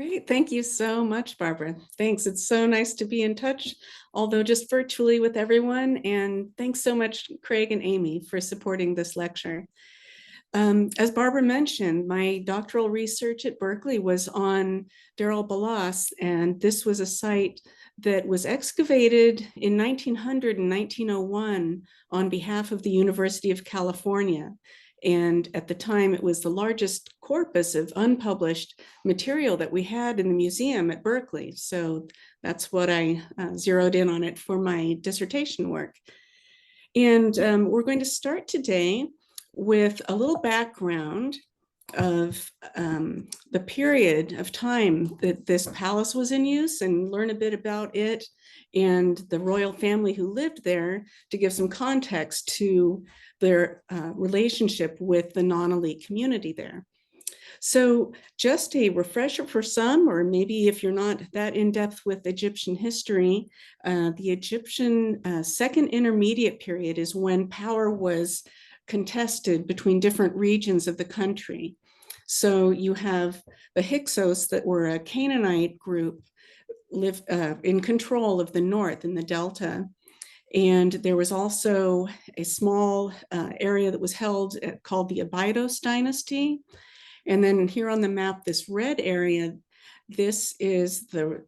Great. Thank you so much, Barbara. Thanks. It's so nice to be in touch, although just virtually with everyone. And thanks so much, Craig and Amy, for supporting this lecture. As Barbara mentioned, my doctoral research at Berkeley was on Deir el-Ballas, and this was a site that was excavated in 1900 and 1901 on behalf of the University of California. And at the time, it was the largest corpus of unpublished material that we had in the museum at Berkeley. So that's what I zeroed in on it for my dissertation work. And we're going to start today with a little background of the period of time that this palace was in use and learn a bit about it and the royal family who lived there to give some context to their relationship with the non-elite community there. So just a refresher for some, or maybe if you're not that in depth with Egyptian history, the Egyptian Second Intermediate period is when power was contested between different regions of the country. So you have the Hyksos that were a Canaanite group live in control of the north in the Delta. And there was also a small area that was held called the Abydos dynasty. And then here on the map, this red area, this is the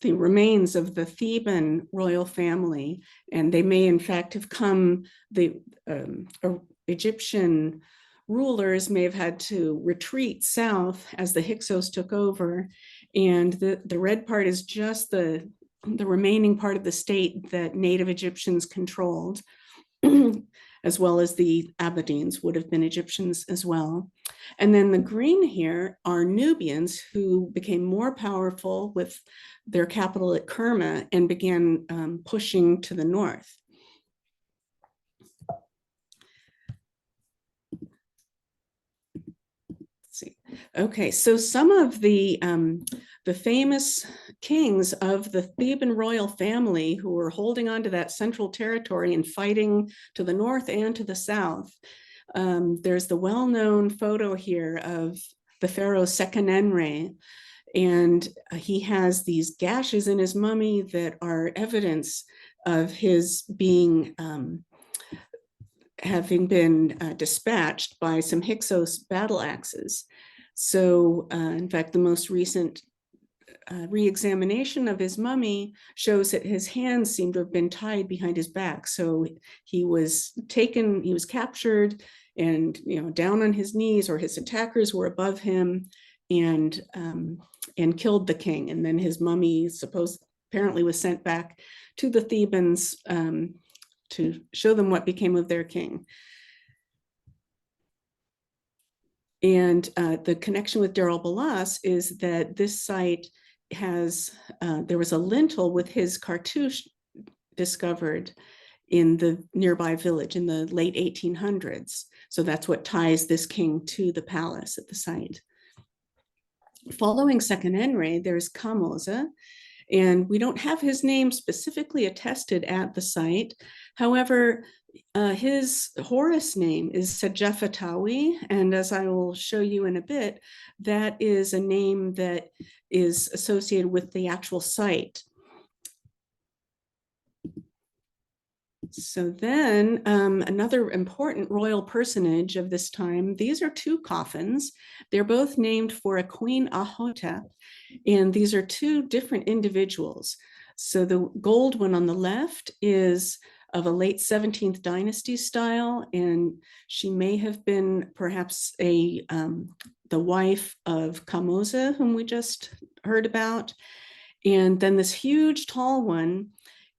remains of the Theban royal family. And they may in fact have come, the Egyptian rulers may have had to retreat south as the Hyksos took over. And the red part is just the remaining part of the state that native Egyptians controlled, as well as the Aberdeen's would have been Egyptians as well. And then the green here are Nubians who became more powerful with their capital at Kerma and began pushing to the north. Okay, so some of the famous kings of the Theban royal family who were holding on to that central territory and fighting to the north and to the south. There's the well-known photo here of the pharaoh Seqenenre, and he has these gashes in his mummy that are evidence of his being having been dispatched by some Hyksos battle axes. So in fact, the most recent re-examination of his mummy shows that his hands seem to have been tied behind his back. So he was taken, he was captured and down on his knees, or his attackers were above him and killed the king. And then his mummy apparently was sent back to the Thebans to show them what became of their king. And the connection with Deir el-Ballas is that this site has, there was a lintel with his cartouche discovered in the nearby village in the late 1800s. So that's what ties this king to the palace at the site. Following Seqenenre, there's Kamoza, and we don't have his name specifically attested at the site. However, his Horus name is Sejefatawi, and as I will show you in a bit, that is a name that is associated with the actual site. So then another important royal personage of this time, these are two coffins. They're both named for a Queen Ahotep, and these are two different individuals. So the gold one on the left is of a late 17th dynasty style, and she may have been perhaps the wife of Kamoza, whom we just heard about. And then this huge tall one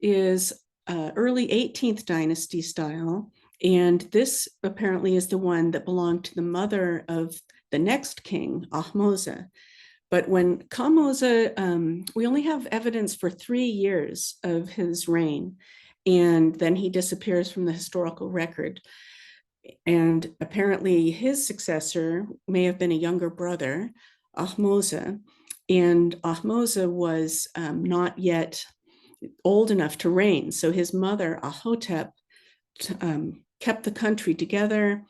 is early 18th dynasty style. And this apparently is the one that belonged to the mother of the next king, Ahmoza. But when Kamoza, we only have evidence for 3 years of his reign, and then he disappears from the historical record. And apparently his successor may have been a younger brother, Ahmoza. And Ahmoza was not yet old enough to reign. So his mother, Ahotep, kept the country together,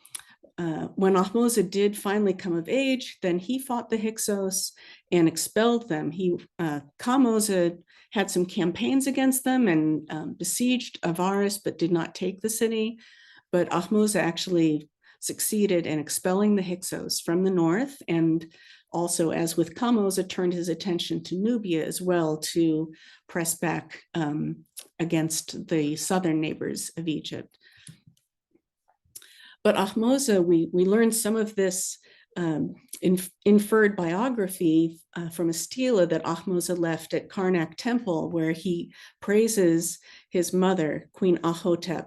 when Ahmose did finally come of age, then he fought the Hyksos and expelled them. Kamose had some campaigns against them and besieged Avaris, but did not take the city. But Ahmose actually succeeded in expelling the Hyksos from the north, and also, as with Kamose, turned his attention to Nubia as well to press back against the southern neighbors of Egypt. But Ahmose, we learned some of this inferred biography from a stela that Ahmose left at Karnak Temple, where he praises his mother, Queen Ahotep,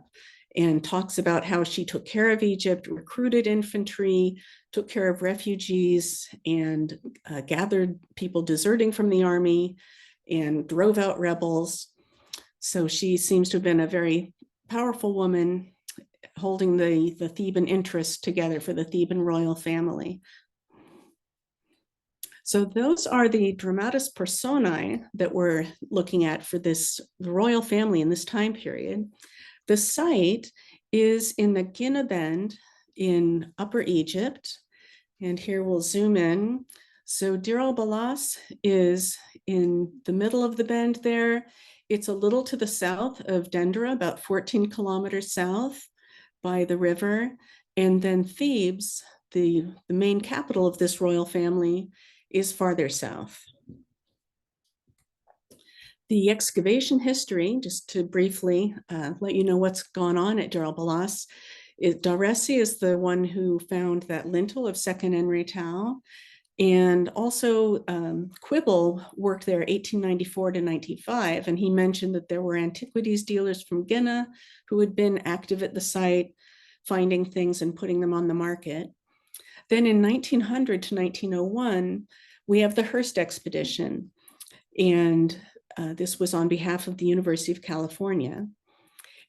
and talks about how she took care of Egypt, recruited infantry, took care of refugees, and gathered people deserting from the army and drove out rebels. So she seems to have been a very powerful woman, holding the Theban interest together for the Theban royal family. So those are the dramatis personae that we're looking at for this royal family in this time period. The site is in the Gina Bend in Upper Egypt. And here we'll zoom in. So Deir el-Ballas is in the middle of the bend there. It's a little to the south of Dendera, about 14 kilometers south by the river. And then Thebes, the main capital of this royal family, is farther south. The excavation history, just to briefly let you know what's gone on at Deir el-Ballas, Daresi is the one who found that lintel of Second Enri Tau, and also Quibble worked there 1894 to 95, and he mentioned that there were antiquities dealers from Guinea who had been active at the site, finding things and putting them on the market. Then in 1900 to 1901, we have the Hearst Expedition, and this was on behalf of the University of California.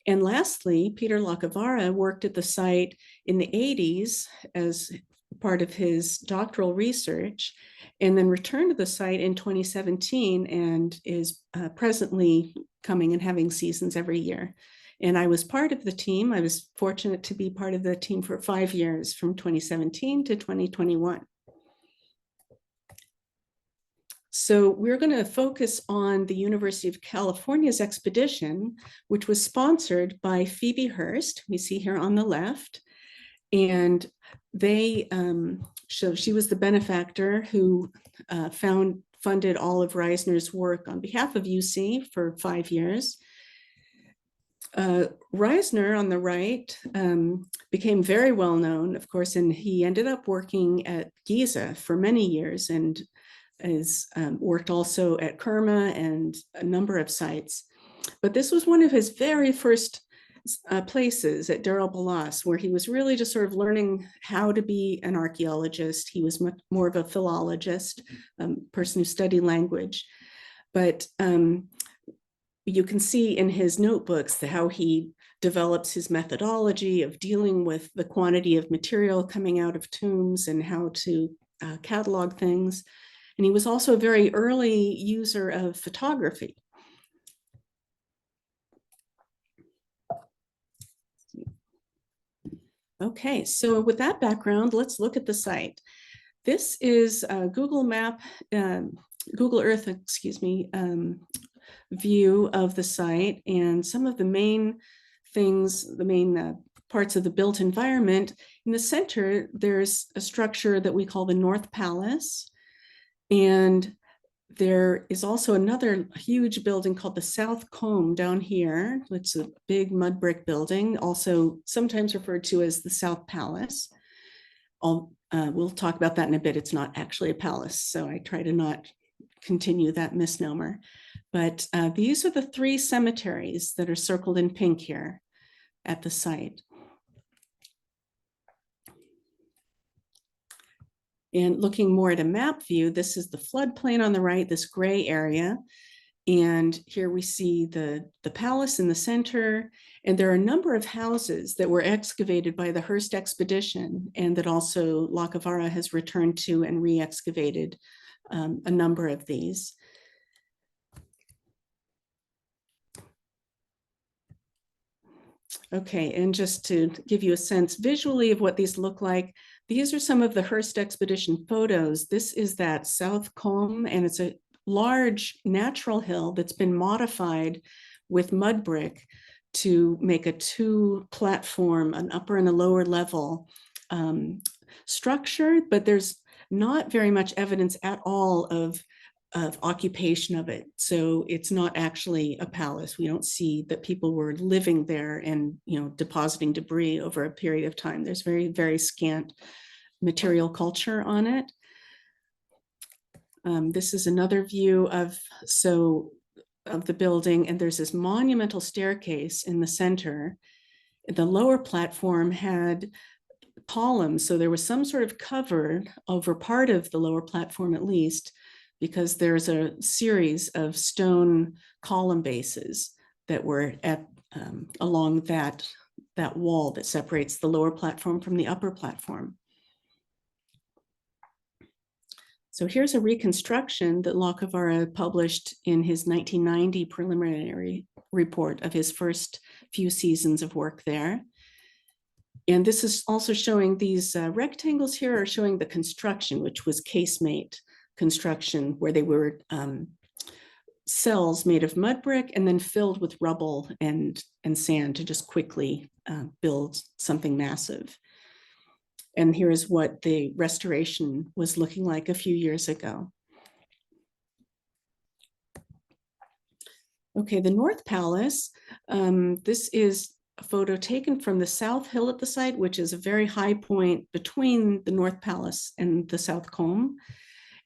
And lastly, Peter Lacavara worked at the site in the 80s as part of his doctoral research, and then returned to the site in 2017 and is presently coming and having seasons every year. And I was part of the team. I was fortunate to be part of the team for 5 years, from 2017 to 2021. So we're going to focus on the University of California's expedition, which was sponsored by Phoebe Hearst, we see here on the left. And they, so she was the benefactor who funded all of Reisner's work on behalf of UC for 5 years. Reisner on the right became very well known, of course, and he ended up working at Giza for many years, and has worked also at Kerma and a number of sites. But this was one of his very first places at Deir el-Ballas, where he was really just sort of learning how to be an archaeologist. He was much more of a philologist, person who studied language. But you can see in his notebooks how he develops his methodology of dealing with the quantity of material coming out of tombs and how to catalog things. And he was also a very early user of photography. Okay, so with that background, let's look at the site. This is a Google Earth, view of the site, and some of the main things, the main parts of the built environment. In the center, there's a structure that we call the North Palace. And there is also another huge building called the South Combe down here. It's a big mud brick building, also sometimes referred to as the South Palace. We'll talk about that in a bit. It's not actually a palace, so I try to not continue that misnomer. But these are the 3 cemeteries that are circled in pink here at the site. And looking more at a map view, this is the floodplain on the right, this gray area. And here we see the palace in the center. And there are a number of houses that were excavated by the Hearst Expedition, and that also Lacavara has returned to and re-excavated a number of these. Okay, and just to give you a sense visually of what these look like, these are some of the Hearst Expedition photos. This is that South Combe, and it's a large natural hill that's been modified with mud brick to make a two platform, an upper and a lower level structure, but there's not very much evidence at all of occupation of it. So it's not actually a palace. We don't see that people were living there and, you know, depositing debris over a period of time. There's very, very scant material culture on it. This is another view of the building, and there's this monumental staircase in the center. The lower platform had columns, so there was some sort of cover over part of the lower platform at least, because there's a series of stone column bases that were at along that wall that separates the lower platform from the upper platform. So here's a reconstruction that Locavara published in his 1990 preliminary report of his first few seasons of work there. And this is also showing these rectangles here are showing the construction, which was casemate construction, where they were cells made of mud brick and then filled with rubble and sand to just quickly build something massive. And here's what the restoration was looking like a few years ago. Okay, the North Palace. This is a photo taken from the South Hill at the site, which is a very high point between the North Palace and the South Combe.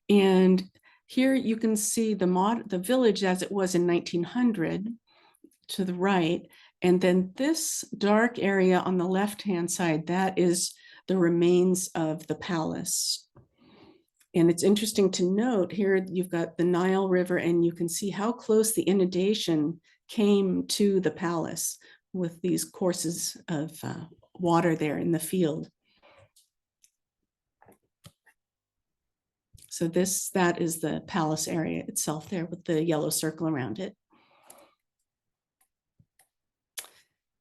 And here you can see the village as it was in 1900 to the right. And then this dark area on the left-hand side, that is the remains of the palace. And it's interesting to note here, you've got the Nile River, and you can see how close the inundation came to the palace with these courses of water there in the field. So that is the palace area itself there with the yellow circle around it.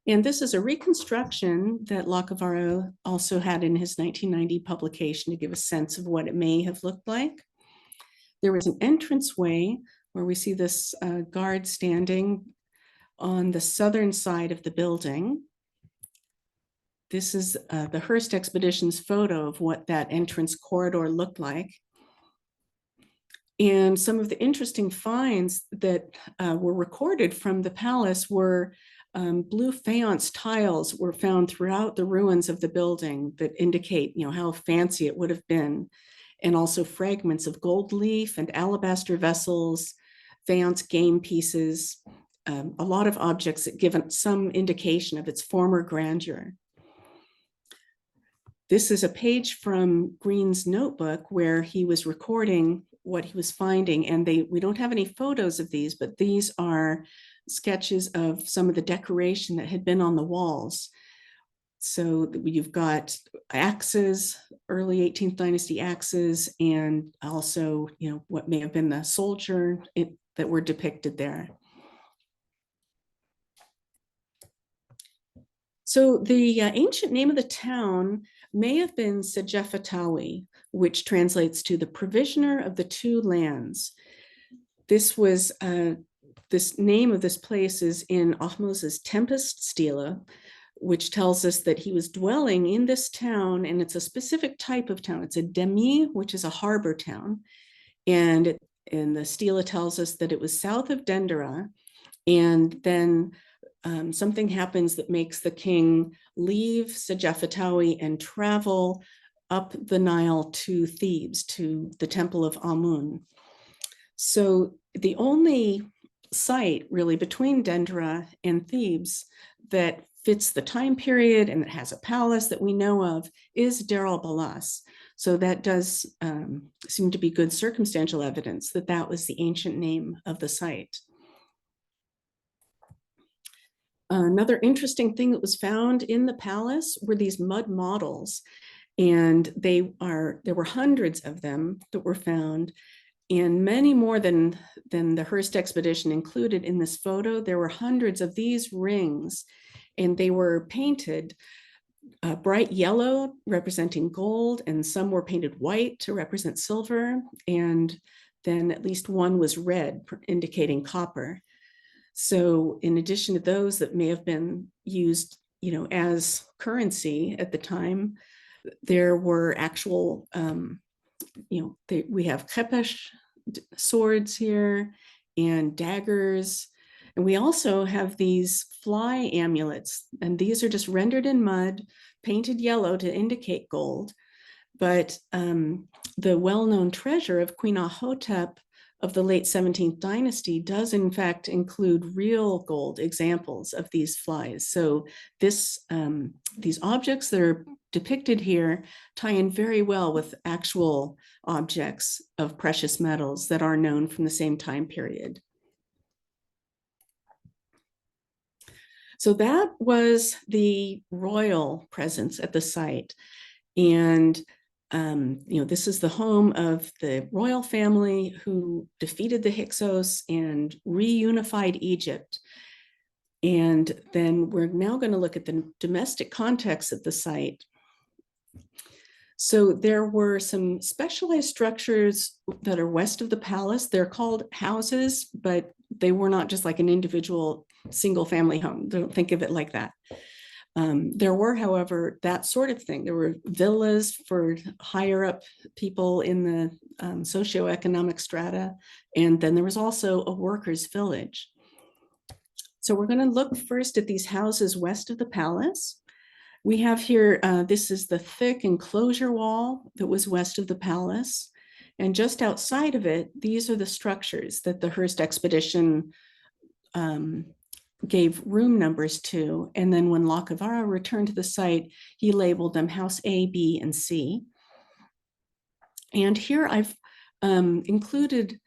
And this is a reconstruction that Locavara also had in his 1990 publication to give a sense of what it may have looked like. There was an entranceway where we see this guard standing on the southern side of the building. This is the Hearst Expedition's photo of what that entrance corridor looked like. And some of the interesting finds that were recorded from the palace were blue faience tiles were found throughout the ruins of the building that indicate, you know, how fancy it would have been. And also fragments of gold leaf and alabaster vessels, faience game pieces, a lot of objects that give some indication of its former grandeur. This is a page from Green's notebook where he was recording what he was finding, and we don't have any photos of these, but these are sketches of some of the decoration that had been on the walls. So you've got axes, early 18th dynasty axes, and also, you know, what may have been the soldier that were depicted there. So the ancient name of the town may have been Sejefatawi, which translates to the provisioner of the two lands. This was this name of this place is in Ahmose's Tempest Stela, which tells us that he was dwelling in this town, and it's a specific type of town. It's a demi, which is a harbor town. And the Stela tells us that it was south of Dendera, and then something happens that makes the king leave Sejefatawi and travel up the Nile to Thebes, to the temple of Amun. So the only site really between Dendera and Thebes that fits the time period and that has a palace that we know of is Deir el-Ballas. So that does seem to be good circumstantial evidence that that was the ancient name of the site. Another interesting thing that was found in the palace were these mud models, and there were hundreds of them that were found, and many more than the Hearst expedition included in this photo. There were hundreds of these rings, and they were painted bright yellow representing gold, and some were painted white to represent silver, and then at least one was red, indicating copper. So in addition to those that may have been used, as currency at the time, there were actual, we have kepesh swords here and daggers. And we also have these fly amulets, and these are just rendered in mud, painted yellow to indicate gold. But the well-known treasure of Queen Ahotep of the late 17th dynasty does in fact include real gold examples of these flies. So these objects that are depicted here tie in very well with actual objects of precious metals that are known from the same time period. So that was the royal presence at the site. And this is the home of the royal family who defeated the Hyksos and reunified Egypt. And then we're now going to look at the domestic context at the site. So there were some specialized structures that are west of the palace. They're called houses, but they were not just like an individual single family home. Don't think of it like that. There were, however, that sort of thing. There were villas for higher up people in the socioeconomic strata. And then there was also a workers' village. So we're going to look first at these houses west of the palace. We have here, this is the thick enclosure wall that was west of the palace. And just outside of it, these are the structures that the Hearst Expedition gave room numbers to. And then when Lacavara returned to the site, he labeled them House A, B, and C. And here I've included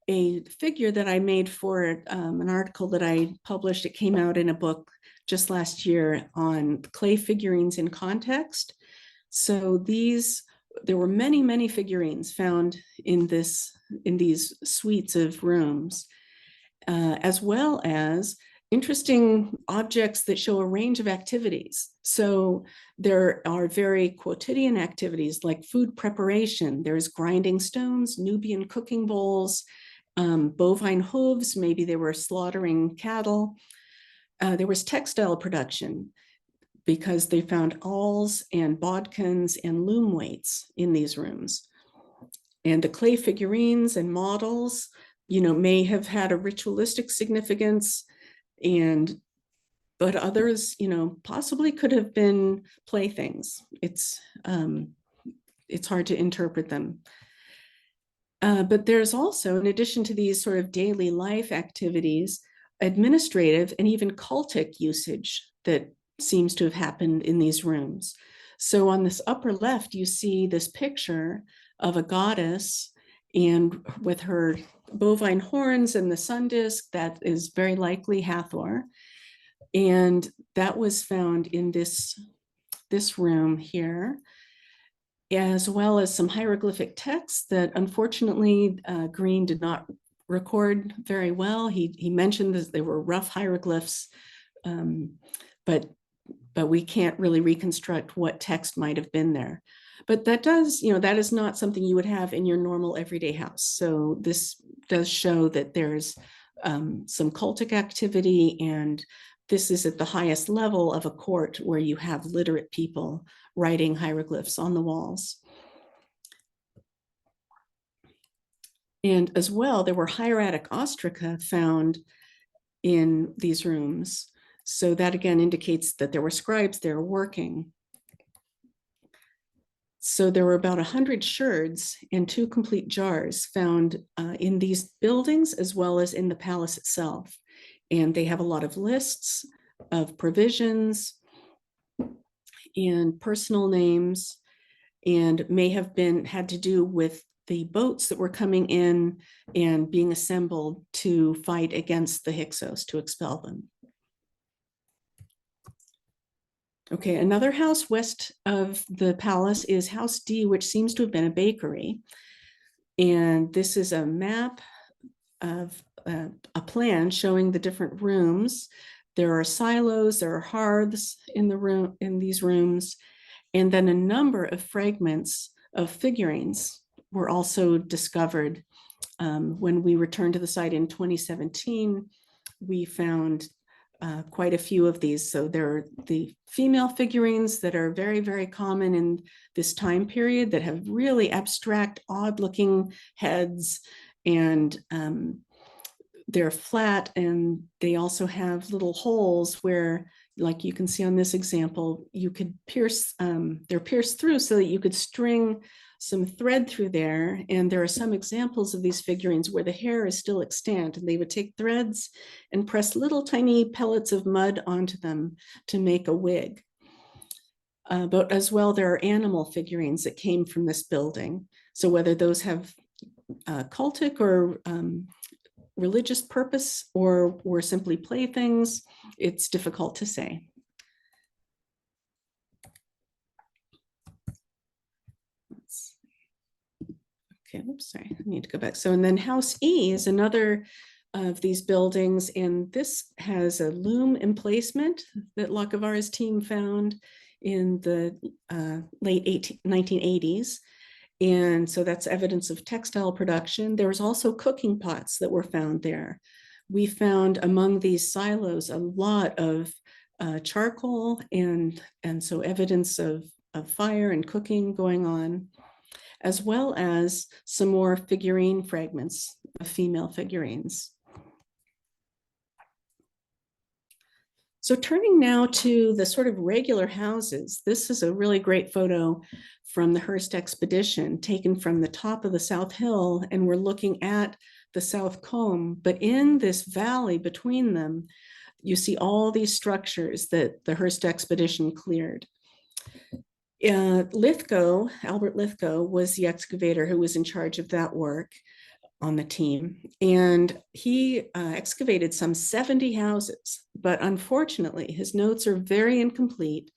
a figure that I made for an article that I published. It came out in a book just last year on clay figurines in context. So there were many, many figurines found in these suites of rooms, as well as interesting objects that show a range of activities. So there are very quotidian activities like food preparation. There's grinding stones, Nubian cooking bowls, bovine hooves, maybe they were slaughtering cattle. There was textile production because they found awls and bodkins and loom weights in these rooms. And the clay figurines and models, may have had a ritualistic significance, but others, possibly could have been playthings. It's hard to interpret them. But there's also, in addition to these sort of daily life activities, administrative and even cultic usage that seems to have happened in these rooms. So on this upper left, you see this picture of a goddess and with her bovine horns and the sun disk. That is very likely Hathor. And that was found in this room here, as well as some hieroglyphic texts that unfortunately Green did not record very well. He mentioned that they were rough hieroglyphs, but we can't really reconstruct what text might have been there. But that that is not something you would have in your normal everyday house. So this does show that there's some cultic activity, and this is at the highest level of a court where you have literate people writing hieroglyphs on the walls. And as well, there were hieratic ostraca found in these rooms. So that again indicates that there were scribes there working. So there were about 100 sherds and 2 complete jars found in these buildings as well as in the palace itself. And they have a lot of lists of provisions and personal names, and may have had to do with the boats that were coming in and being assembled to fight against the Hyksos, to expel them. Okay, another house west of the palace is House D, which seems to have been a bakery. And this is a map of a plan showing the different rooms There are silos, there are hearths in the room, in these rooms, and then a number of fragments of figurines were also discovered. When we returned to the site in 2017, we found quite a few of these. So there are the female figurines that are very, very common in this time period that have really abstract, odd-looking heads, and they're flat, and they also have little holes where, like you can see on this example, you could pierce, they're pierced through so that you could string some thread through there. And there are some examples of these figurines where the hair is still extant, and they would take threads and press little tiny pellets of mud onto them to make a wig. But as well, there are animal figurines that came from this building. So whether those have cultic or religious purpose or were simply playthings, it's difficult to say. Okay, oops, sorry, I need to go back. So, and then House E is another of these buildings, and this has a loom emplacement that Lacavara's team found in the late 1980s. And so that's evidence of textile production. There was also cooking pots that were found there. We found among these silos a lot of charcoal and so evidence of fire and cooking going on, as well as some more figurine fragments of female figurines. So turning now to the sort of regular houses, this is a really great photo from the Hearst Expedition taken from the top of the South Hill, and we're looking at the South Combe, but in this valley between them, you see all these structures that the Hearst Expedition cleared. Lithgow, Albert Lithgow, was the excavator who was in charge of that work on the team, and he excavated some 70 houses, but unfortunately his notes are very incomplete,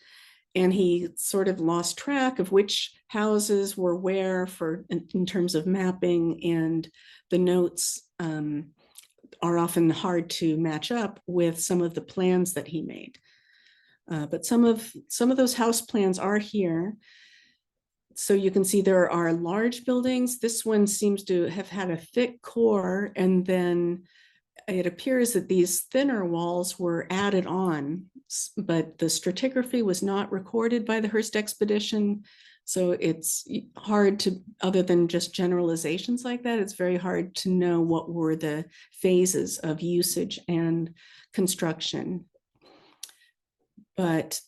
and he sort of lost track of which houses were where for in terms of mapping, and the notes are often hard to match up with some of the plans that he made. But some of those house plans are here. So you can see there are large buildings. This one seems to have had a thick core, and then it appears that these thinner walls were added on, but the stratigraphy was not recorded by the Hearst Expedition. So it's hard to, other than just generalizations like that, it's very hard to know what were the phases of usage and construction. But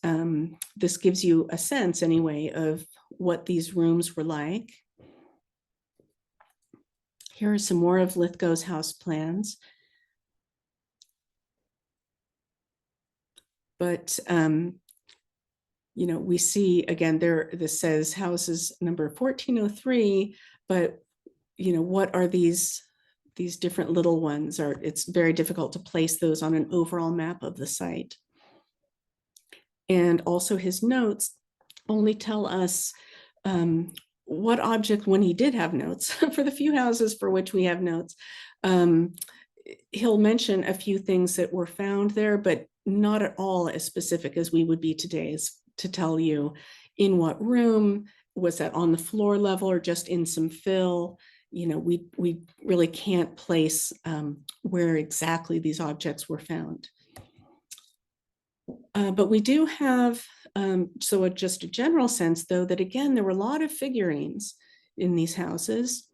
this gives you a sense anyway of what these rooms were like. Here are some more of Lithgow's house plans. But, you know, we see again there, this says houses number 1403, but, you know, what are these different little ones? It's very difficult to place those on an overall map of the site. And also his notes only tell us what object, when he did have notes, for the few houses for which we have notes, he'll mention a few things that were found there, but not at all as specific as we would be today, as to tell you in what room, was that on the floor level or just in some fill. You know, we really can't place where exactly these objects were found. But we do have, so just a general sense, though, that again, there were a lot of figurines in these houses.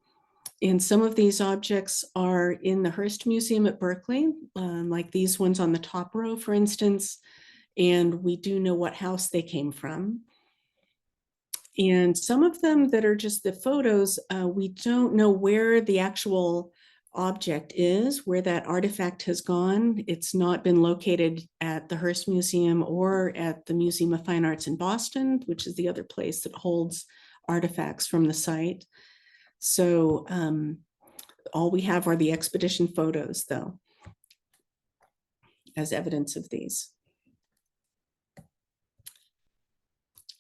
And some of these objects are in the Hearst Museum at Berkeley, like these ones on the top row, for instance. And we do know what house they came from. And some of them that are just the photos, we don't know where the actual object is, where that artifact has gone. It's not been located at the Hearst Museum or at the Museum of Fine Arts in Boston, which is the other place that holds artifacts from the site. So all we have are the expedition photos, though, as evidence of these.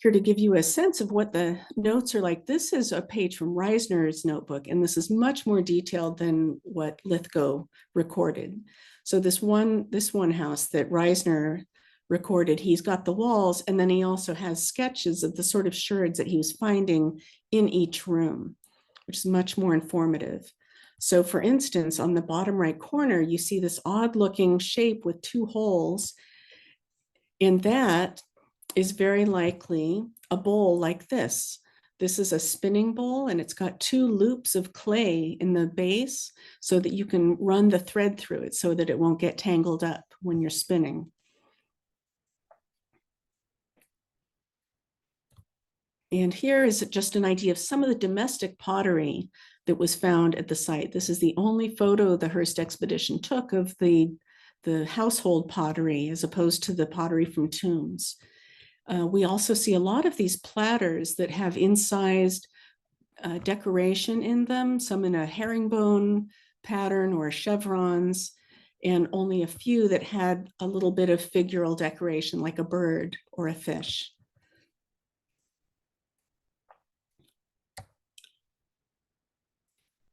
here to give you a sense of what the notes are like. This is a page from Reisner's notebook, and this is much more detailed than what Lithgow recorded. So this one house that Reisner recorded, he's got the walls, and then he also has sketches of the sort of sherds that he was finding in each room, which is much more informative. So for instance, on the bottom right corner, you see this odd looking shape with two holes, and that is very likely a bowl like this. This is a spinning bowl, and it's got two loops of clay in the base so that you can run the thread through it so that it won't get tangled up when you're spinning. And here is just an idea of some of the domestic pottery that was found at the site. This is the only photo the Hearst Expedition took of the household pottery as opposed to the pottery from tombs. We also see a lot of these platters that have incised decoration in them, some in a herringbone pattern or chevrons, and only a few that had a little bit of figural decoration like a bird or a fish.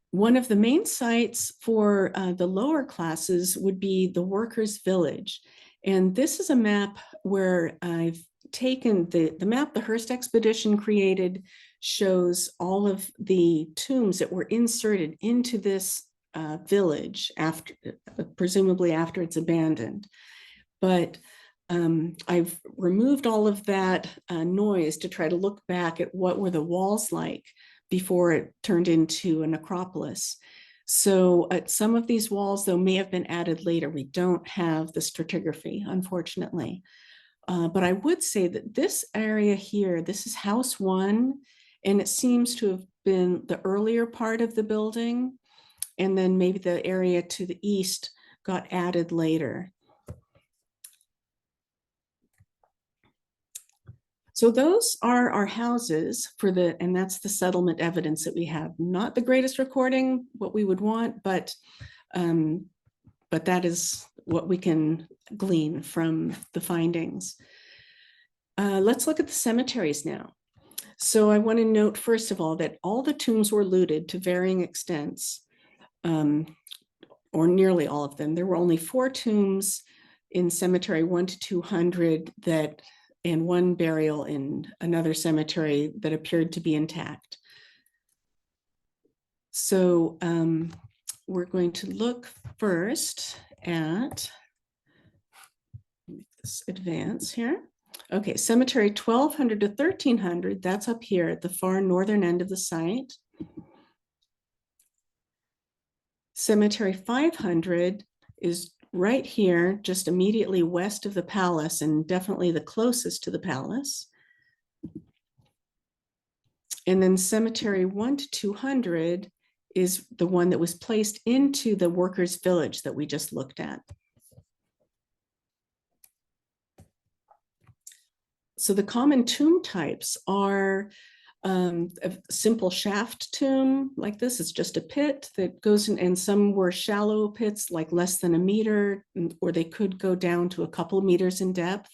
One of the main sites for the lower classes would be the workers' village. And this is a map where I've taken the map the Hearst Expedition created shows all of the tombs that were inserted into this village after, presumably after it's abandoned. But I've removed all of that noise to try to look back at what were the walls like before it turned into a necropolis. So some of these walls, though, may have been added later. We don't have the stratigraphy, unfortunately. But I would say that this area here, this is house one, and it seems to have been the earlier part of the building, and then maybe the area to the east got added later. So those are our houses for and that's the settlement evidence that we have. Not the greatest recording, what we would want, but that is what we can glean from the findings. Let's look at the cemeteries now. So I want to note, first of all, that all the tombs were looted to varying extents, or nearly all of them. There were only 4 tombs in cemetery 1 to 200 and one burial in another cemetery that appeared to be intact. So we're going to look first at, make this advance here. Okay, cemetery 1200 to 1300, that's up here at the far northern end of the site. Cemetery 500 is right here, just immediately west of the palace and definitely the closest to the palace. And then cemetery 1 to 200 is the one that was placed into the workers' village that we just looked at. So the common tomb types are a simple shaft tomb like this. It's just a pit that goes in, and some were shallow pits, like less than a meter, or they could go down to a couple of meters in depth.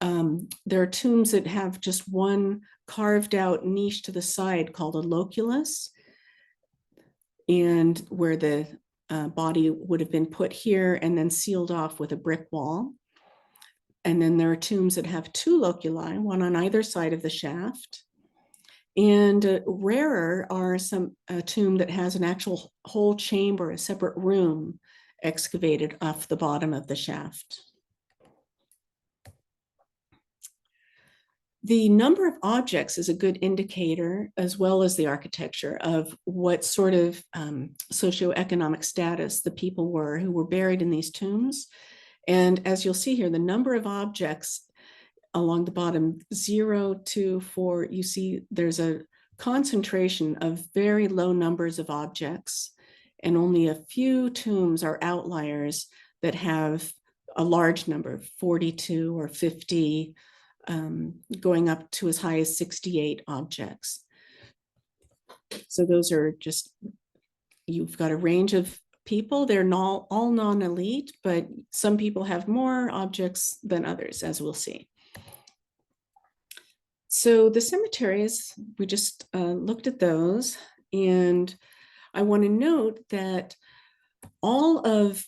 There are tombs that have just one carved out niche to the side called a loculus, and where the body would have been put here and then sealed off with a brick wall. And then there are tombs that have 2 loculi, one on either side of the shaft. And rarer are a tomb that has an actual whole chamber, a separate room excavated off the bottom of the shaft. The number of objects is a good indicator, as well as the architecture, of what sort of socioeconomic status the people were who were buried in these tombs. And as you'll see here, the number of objects along the bottom, 0 to 4, you see there's a concentration of very low numbers of objects, and only a few tombs are outliers that have a large number, 42 or 50, going up to as high as 68 objects. So those are just, you've got a range of people. They're not all non-elite, but some people have more objects than others, as we'll see. So the cemeteries, we just looked at those, and I want to note that all of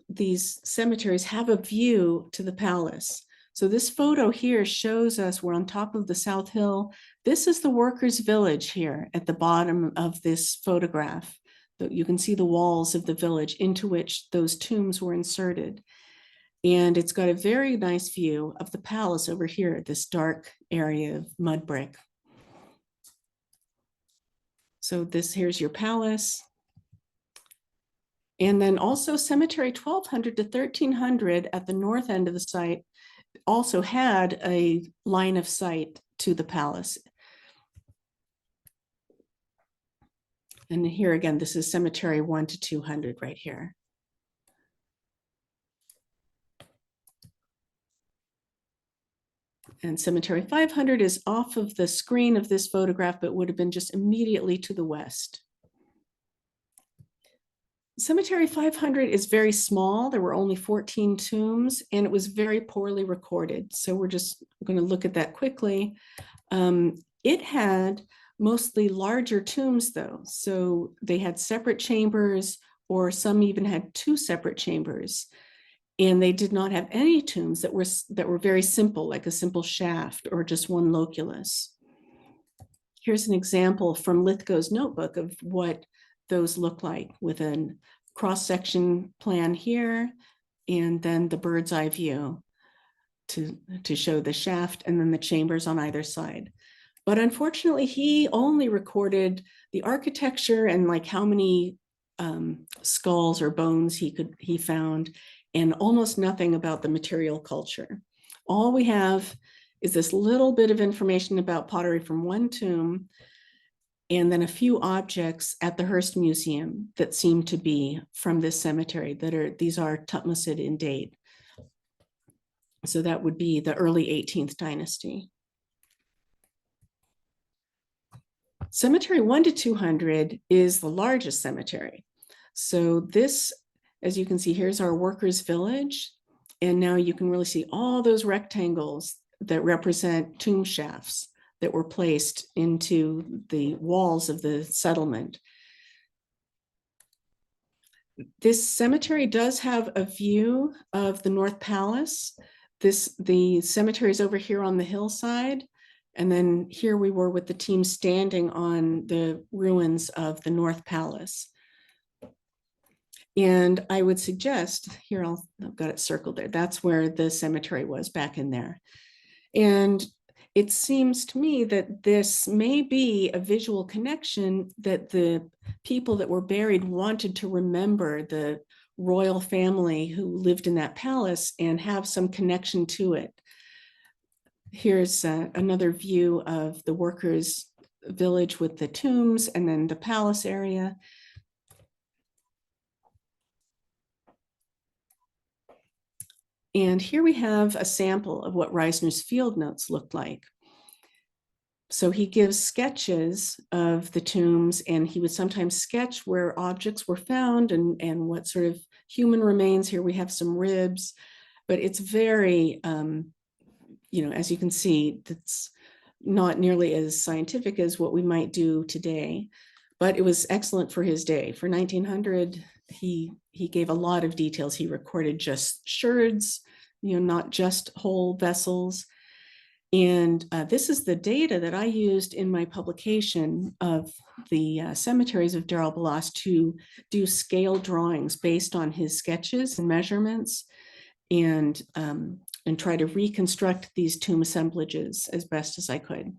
these cemeteries have a view to the palace. So this photo here shows us we're on top of the South Hill. This is the workers' village here at the bottom of this photograph. You can see the walls of the village into which those tombs were inserted. And it's got a very nice view of the palace over here, this dark area of mud brick. So here's your palace. And then also cemetery 1200 to 1300 at the north end of the site also had a line of sight to the palace. And here again, this is cemetery 1 to 200 right here. And cemetery 500 is off of the screen of this photograph, but would have been just immediately to the west. Cemetery 500 is very small. There were only 14 tombs, and it was very poorly recorded. So we're just going to look at that quickly. It had mostly larger tombs, though. So they had separate chambers, or some even had 2 separate chambers. And they did not have any tombs that were very simple, like a simple shaft or just one loculus. Here's an example from Lithgow's notebook of what those look like, with a cross-section plan here, and then the bird's eye view to show the shaft and then the chambers on either side. But unfortunately, he only recorded the architecture and like how many skulls or bones he found, and almost nothing about the material culture. All we have is this little bit of information about pottery from one tomb, and then a few objects at the Hearst Museum that seem to be from this cemetery. These are Tutmosid in date. So that would be the early 18th dynasty. Cemetery 1 to 200 is the largest cemetery. So this, as you can see, here's our workers' village. And now you can really see all those rectangles that represent tomb shafts that were placed into the walls of the settlement. This cemetery does have a view of the North Palace. The cemetery is over here on the hillside. And then here we were with the team standing on the ruins of the North Palace. And I would suggest, here I've got it circled there, that's where the cemetery was back in there. And it seems to me that this may be a visual connection, that the people that were buried wanted to remember the royal family who lived in that palace and have some connection to it. Here's another view of the workers' village with the tombs and then the palace area. And here we have a sample of what Reisner's field notes looked like. So he gives sketches of the tombs, and he would sometimes sketch where objects were found and what sort of human remains. Here we have some ribs, but it's very, as you can see, it's not nearly as scientific as what we might do today, but it was excellent for his day. For 1900, he gave a lot of details. He recorded just sherds, not just whole vessels. And this is the data that I used in my publication of the cemeteries of Deir el-Ballas to do scale drawings based on his sketches and measurements, and try to reconstruct these tomb assemblages as best as I could.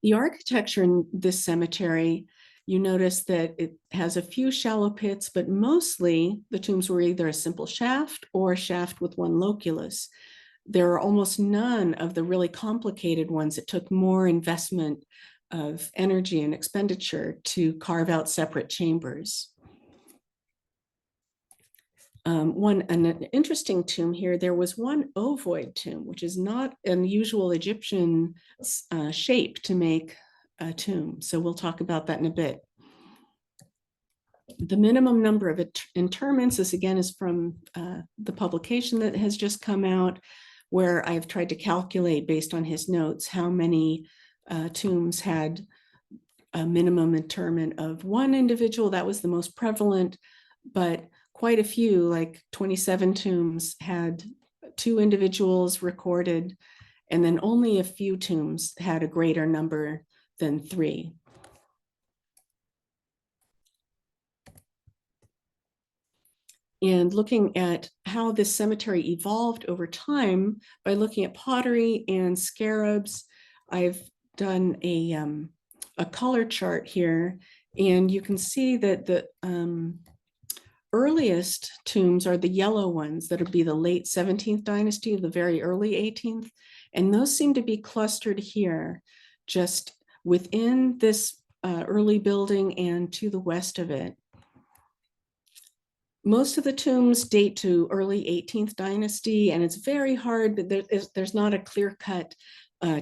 The architecture in this cemetery, you notice that it has a few shallow pits, but mostly the tombs were either a simple shaft or a shaft with one loculus. There are almost none of the really complicated ones that took more investment of energy and expenditure to carve out separate chambers. An interesting tomb here, there was one ovoid tomb, which is not an usual Egyptian shape to make a tomb. So we'll talk about that in a bit. The minimum number of interments, this again is from the publication that has just come out, where I've tried to calculate based on his notes how many tombs had a minimum interment of one individual. That was the most prevalent, but quite a few, like 27 tombs, had two individuals recorded, and then only a few tombs had a greater number than three. And looking at how this cemetery evolved over time by looking at pottery and scarabs, I've done a color chart here, and you can see that the earliest tombs are the yellow ones that would be the late 17th dynasty, the very early 18th, and those seem to be clustered here, just within this early building and to the west of it. Most of the tombs date to early 18th dynasty, and it's very hard that there's not a clear-cut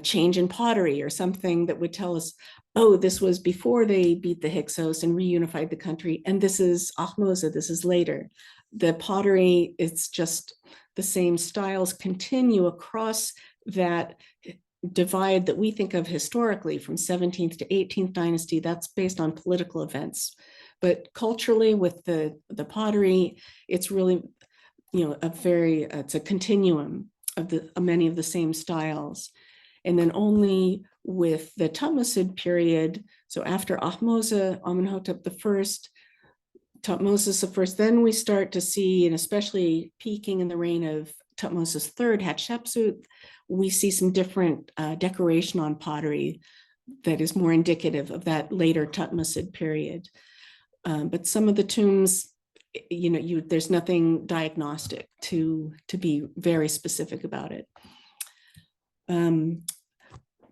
change in pottery or something that would tell us, oh, this was before they beat the Hyksos and reunified the country, and this is Ahmose, this is later. The pottery, it's just the same styles continue across that divide that we think of historically from 17th to 18th dynasty. That's based on political events. But culturally, with the pottery, it's really, it's a continuum of many of the same styles. And then only with the Thutmose period, so after Ahmose, Amenhotep I, Thutmose I, then we start to see, and especially peaking in the reign of Thutmose III, Hatshepsut, we see some different decoration on pottery that is more indicative of that later Thutmose period. But some of the tombs, there's nothing diagnostic to be very specific about it.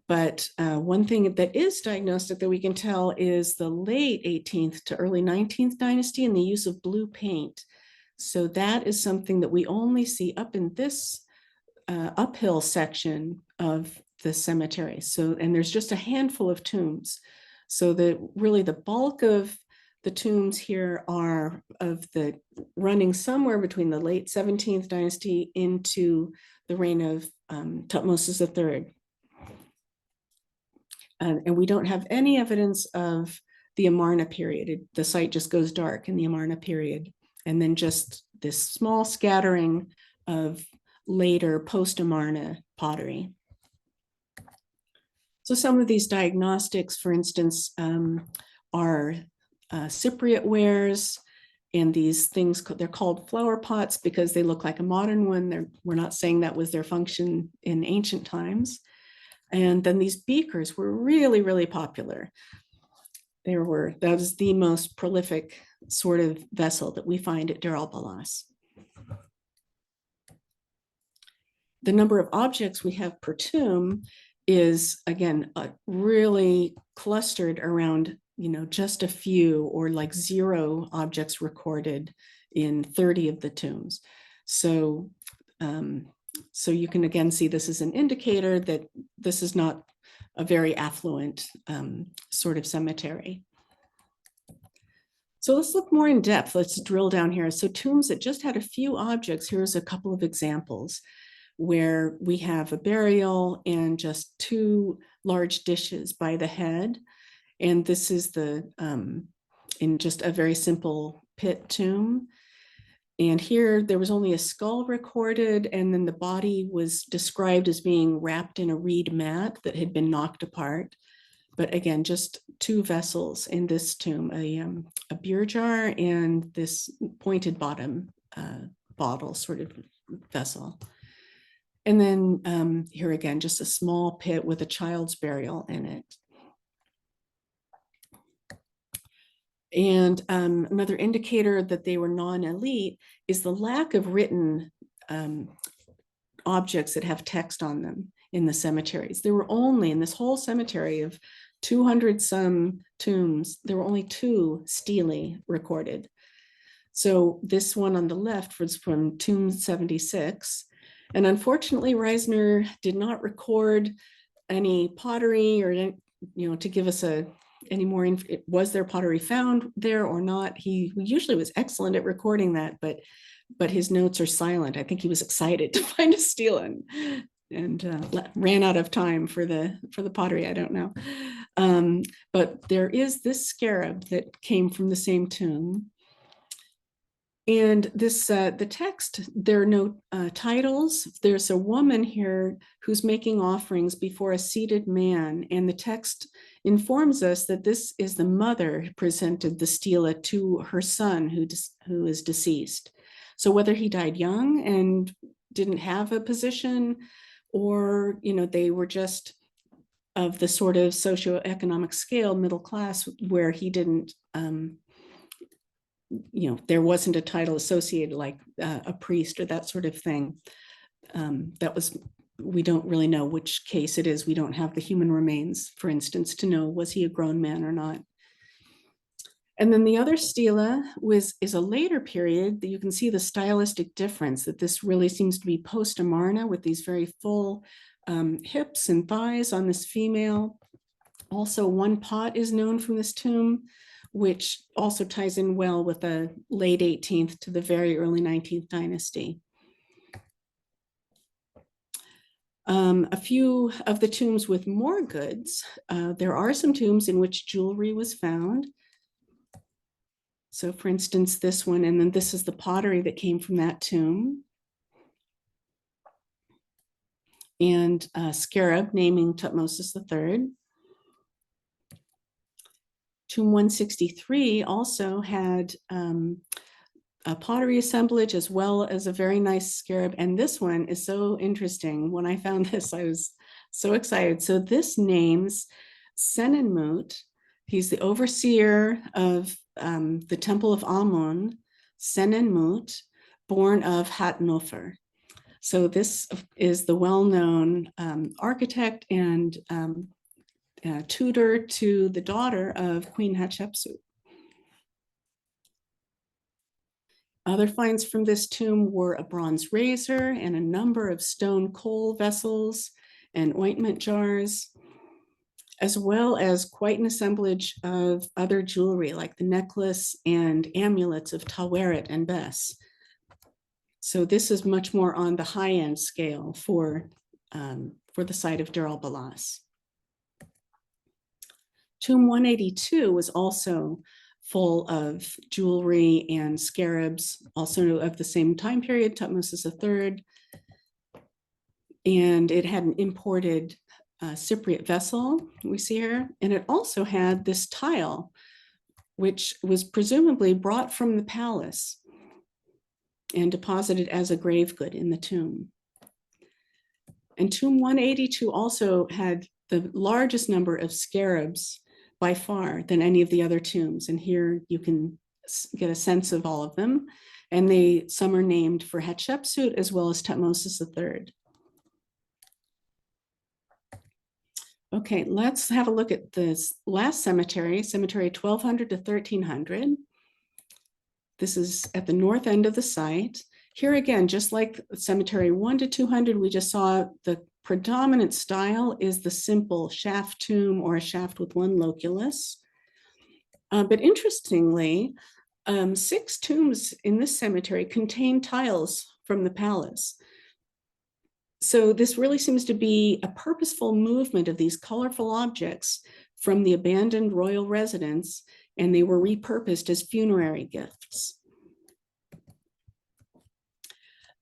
But one thing that is diagnostic that we can tell is the late 18th to early 19th dynasty and the use of blue paint. So that is something that we only see up in this uphill section of the cemetery. So, and there's just a handful of tombs. So really the bulk of the tombs here are running somewhere between the late 17th dynasty into the reign of Thutmose III. And we don't have any evidence of the Amarna period. The site just goes dark in the Amarna period. And then just this small scattering of later post-Amarna pottery. So some of these diagnostics, for instance, are Cypriot wares, and these things, they're called flower pots because they look like a modern one. We're not saying that was their function in ancient times. And then these beakers were really, really popular. That was the most prolific sort of vessel that we find at Deir el-Ballas. The number of objects we have per tomb is, again, really clustered around, just a few, or like 0 objects recorded in 30 of the tombs. So you can again see this is an indicator that this is not a very affluent sort of cemetery. So let's look more in depth. Let's drill down here. So tombs that just had a few objects, here's a couple of examples where we have a burial and just 2 large dishes by the head. And this is in just a very simple pit tomb. And here there was only a skull recorded, and then the body was described as being wrapped in a reed mat that had been knocked apart. But again, just 2 vessels in this tomb, a beer jar and this pointed bottom bottle sort of vessel. And then here again, just a small pit with a child's burial in it. And another indicator that they were non-elite is the lack of written objects that have text on them in the cemeteries. There were only, in this whole cemetery of 200 some tombs, there were only 2 stelae recorded. So this one on the left was from tomb 76. And unfortunately, Reisner did not record any pottery or, to give us any more, was there pottery found there or not? He usually was excellent at recording that, but but his notes are silent. I think he was excited to find a stela and ran out of time for the pottery. I don't know. But there is this scarab that came from the same tomb. And this, the text, there are no titles. There's a woman here who's making offerings before a seated man. And the text informs us that this is the mother who presented the stela to her son who is deceased. So whether he died young and didn't have a position, or, you know, they were just of the sort of socioeconomic scale, middle class, where he didn't, you know, there wasn't a title associated like a priest or that sort of thing. That was, we don't really know which case it is. We don't have the human remains, for instance, to know was he a grown man or not. And then the other stela is a later period that you can see the stylistic difference, that this really seems to be post-Amarna with these very full hips and thighs on this female. Also, one pot is known from this tomb, which also ties in well with the late 18th to the very early 19th dynasty. A few of the tombs with more goods, there are some tombs in which jewelry was found. So for instance, this one, and then this is the pottery that came from that tomb. And a scarab naming Tutmosis III. Tomb 163 also had a pottery assemblage as well as a very nice scarab. And this one is so interesting. When I found this, I was so excited. So this names Senenmut. He's the overseer of the temple of Amun, Senenmut, born of Hatnofer. So this is the well-known architect and tutor to the daughter of Queen Hatshepsut. Other finds from this tomb were a bronze razor and a number of stone coal vessels and ointment jars, as well as quite an assemblage of other jewelry like the necklace and amulets of Taweret and Bes. So this is much more on the high-end scale for the site of Deir el-Ballas. Tomb 182 was also full of jewelry and scarabs, also of the same time period, Tutmosis III. And it had an imported Cypriot vessel, we see here. And it also had this tile, which was presumably brought from the palace and deposited as a grave good in the tomb. And tomb 182 also had the largest number of scarabs by far than any of the other tombs. And here you can get a sense of all of them. And some are named for Hatshepsut as well as Tutmosis III. Okay, let's have a look at this last cemetery, cemetery 1200 to 1300. This is at the north end of the site. Here again, just like cemetery 1 to 200, we just saw the predominant style is the simple shaft tomb or a shaft with one loculus. But interestingly, 6 tombs in this cemetery contain tiles from the palace. So this really seems to be a purposeful movement of these colorful objects from the abandoned royal residence, and they were repurposed as funerary gifts.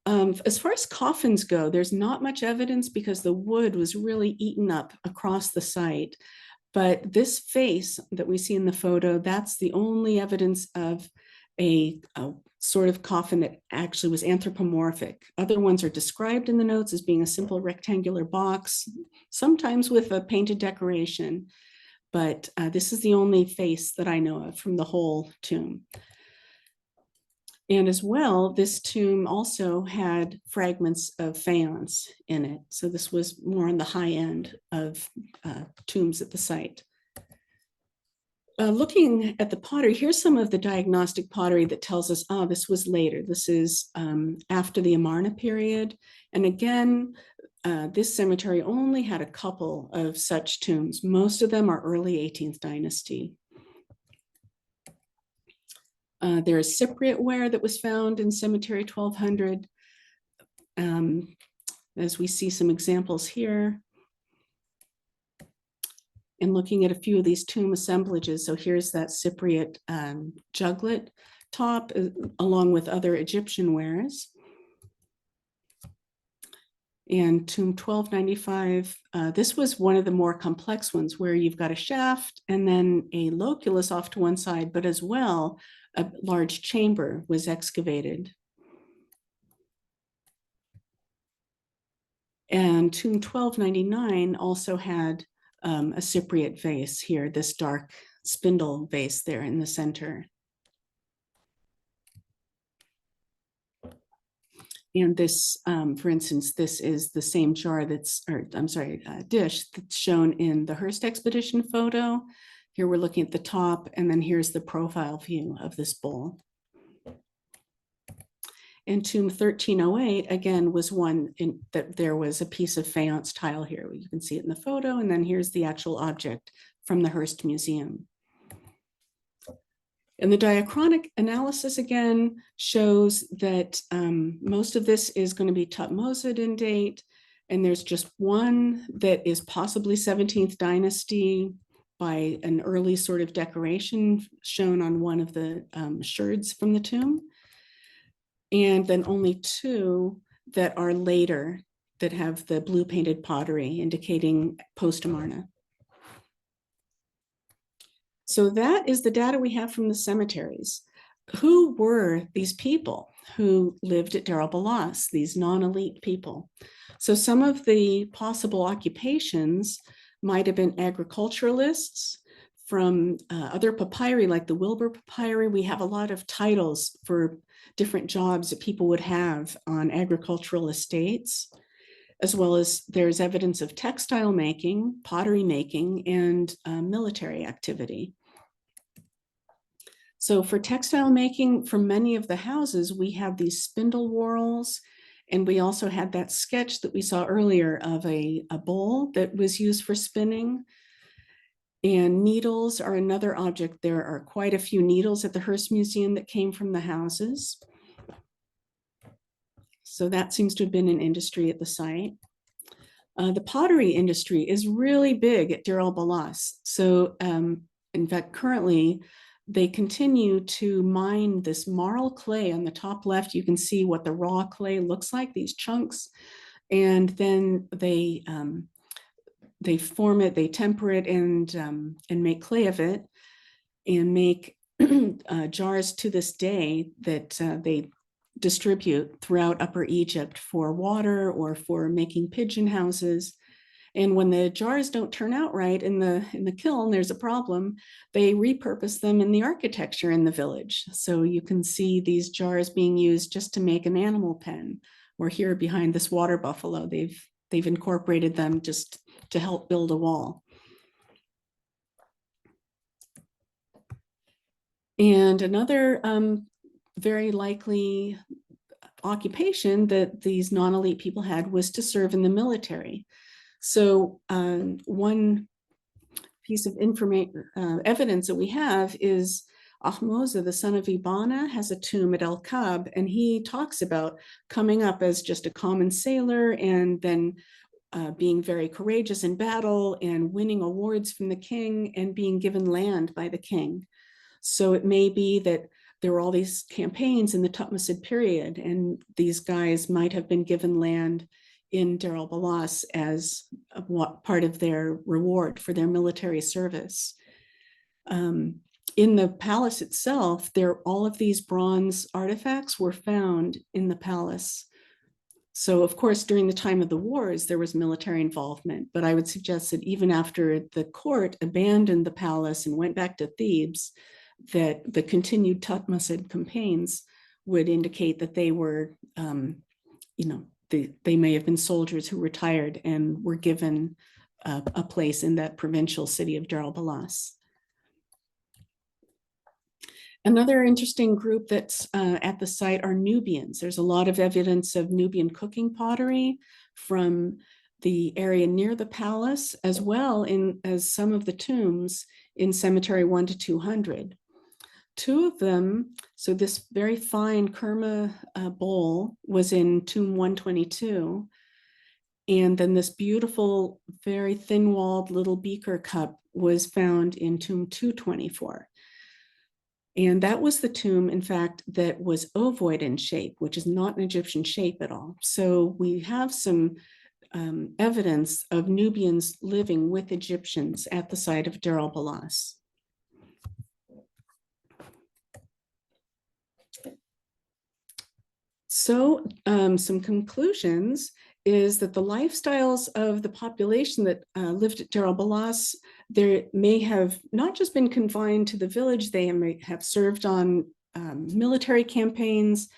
As far as coffins go, there's not much evidence because the wood was really eaten up across the site. But this face that we see in the photo, that's the only evidence of a sort of coffin that actually was anthropomorphic. Other ones are described in the notes as being a simple rectangular box, sometimes with a painted decoration. But this is the only face that I know of from the whole tomb. And as well, this tomb also had fragments of faience in it. So this was more on the high end of tombs at the site. Looking at the pottery, here's some of the diagnostic pottery that tells us, oh, this was later. This is after the Amarna period. And again, this cemetery only had a couple of such tombs. Most of them are early 18th dynasty. There is Cypriot ware that was found in cemetery 1200. As we see some examples here. And looking at a few of these tomb assemblages. So here's that Cypriot juglet top, along with other Egyptian wares. And tomb 1295, this was one of the more complex ones where you've got a shaft and then a loculus off to one side, but as well, a large chamber was excavated. And tomb 1299 also had a Cypriot vase here, this dark spindle vase there in the center. And this, for instance, this is the same jar that's, or I'm sorry, dish that's shown in the Hearst Expedition photo. Here we're looking at the top, and then here's the profile view of this bowl. And tomb 1308, again, was one in that there was a piece of faience tile here. You can see it in the photo, and then here's the actual object from the Hearst Museum. And the diachronic analysis, again, shows that most of this is going to be Thutmose in date, and there's just one that is possibly 17th dynasty by an early sort of decoration shown on one of the sherds from the tomb. And then only two that are later that have the blue painted pottery indicating post-Amarna. So that is the data we have from the cemeteries. Who were these people who lived at Deir el-Ballas, these non-elite people? So some of the possible occupations might have been agriculturalists. From other papyri, like the Wilbur papyri, we have a lot of titles for different jobs that people would have on agricultural estates, as well as there's evidence of textile making, pottery making, and military activity. So for textile making, for many of the houses, we have these spindle whorls, and we also had that sketch that we saw earlier of a bowl that was used for spinning. And needles are another object. There are quite a few needles at the Hearst Museum that came from the houses. So that seems to have been an industry at the site. The pottery industry is really big at Deir el-Ballas. So in fact, currently, they continue to mine this marl clay. On the top left, you can see what the raw clay looks like, these chunks. And then they form it, they temper it, and make clay of it, and make jars to this day that they distribute throughout Upper Egypt for water or for making pigeon houses. And when the jars don't turn out right in the kiln, there's a problem. They repurpose them in the architecture in the village. So you can see these jars being used just to make an animal pen. Or here behind this water buffalo, they've incorporated them just to help build a wall. And another very likely occupation that these non-elite people had was to serve in the military. So one piece of evidence that we have is Ahmose, the son of Ibana, has a tomb at El Kab, and he talks about coming up as just a common sailor and then being very courageous in battle and winning awards from the king and being given land by the king. So it may be that there were all these campaigns in the Thutmose period, and these guys might have been given land in Deir el-Ballas as part of their reward for their military service. In the palace itself, all of these bronze artifacts were found in the palace. So of course, during the time of the wars, there was military involvement, but I would suggest that even after the court abandoned the palace and went back to Thebes, that the continued Thutmose campaigns would indicate that they were, they may have been soldiers who retired and were given a place in that provincial city of Deir el-Ballas. Another interesting group that's at the site are Nubians. There's a lot of evidence of Nubian cooking pottery from the area near the palace, as well as some of the tombs in cemetery 1 to 200. Two of them So this very fine kerma bowl was in tomb 122. And then this beautiful, very thin-walled little beaker cup was found in tomb 224. And that was the tomb, in fact, that was ovoid in shape, which is not an Egyptian shape at all. So we have some evidence of Nubians living with Egyptians at the site of Deir el-Ballas. So some conclusions is that the lifestyles of the population that lived at Deir el-Ballas, there may have not just been confined to the village, they may have served on military campaigns.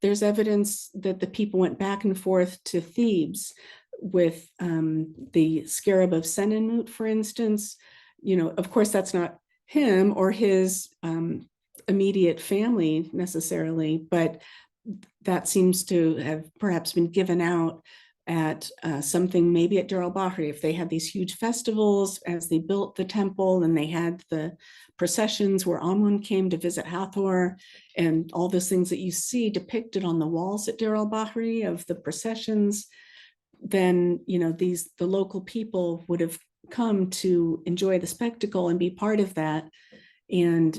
There's evidence that the people went back and forth to Thebes with the scarab of Senenmut, for instance. You know, of course, that's not him or his immediate family necessarily, but that seems to have perhaps been given out at something maybe at Deir el-Bahri, if they had these huge festivals as they built the temple, and they had the processions where Amun came to visit Hathor, and all those things that you see depicted on the walls at Deir el-Bahri of the processions, then the local people would have come to enjoy the spectacle and be part of that. And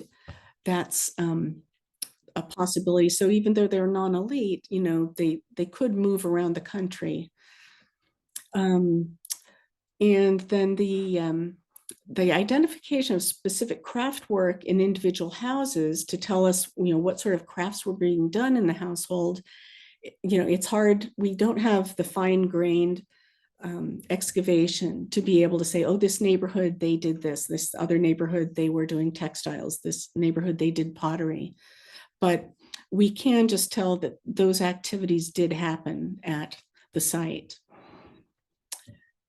that's a possibility. So even though they're non-elite, they could move around the country. And then the identification of specific craft work in individual houses to tell us, what sort of crafts were being done in the household. It's hard. We don't have the fine-grained excavation to be able to say, oh, this neighborhood, they did this other neighborhood, they were doing textiles, this neighborhood, they did pottery. But we can just tell that those activities did happen at the site.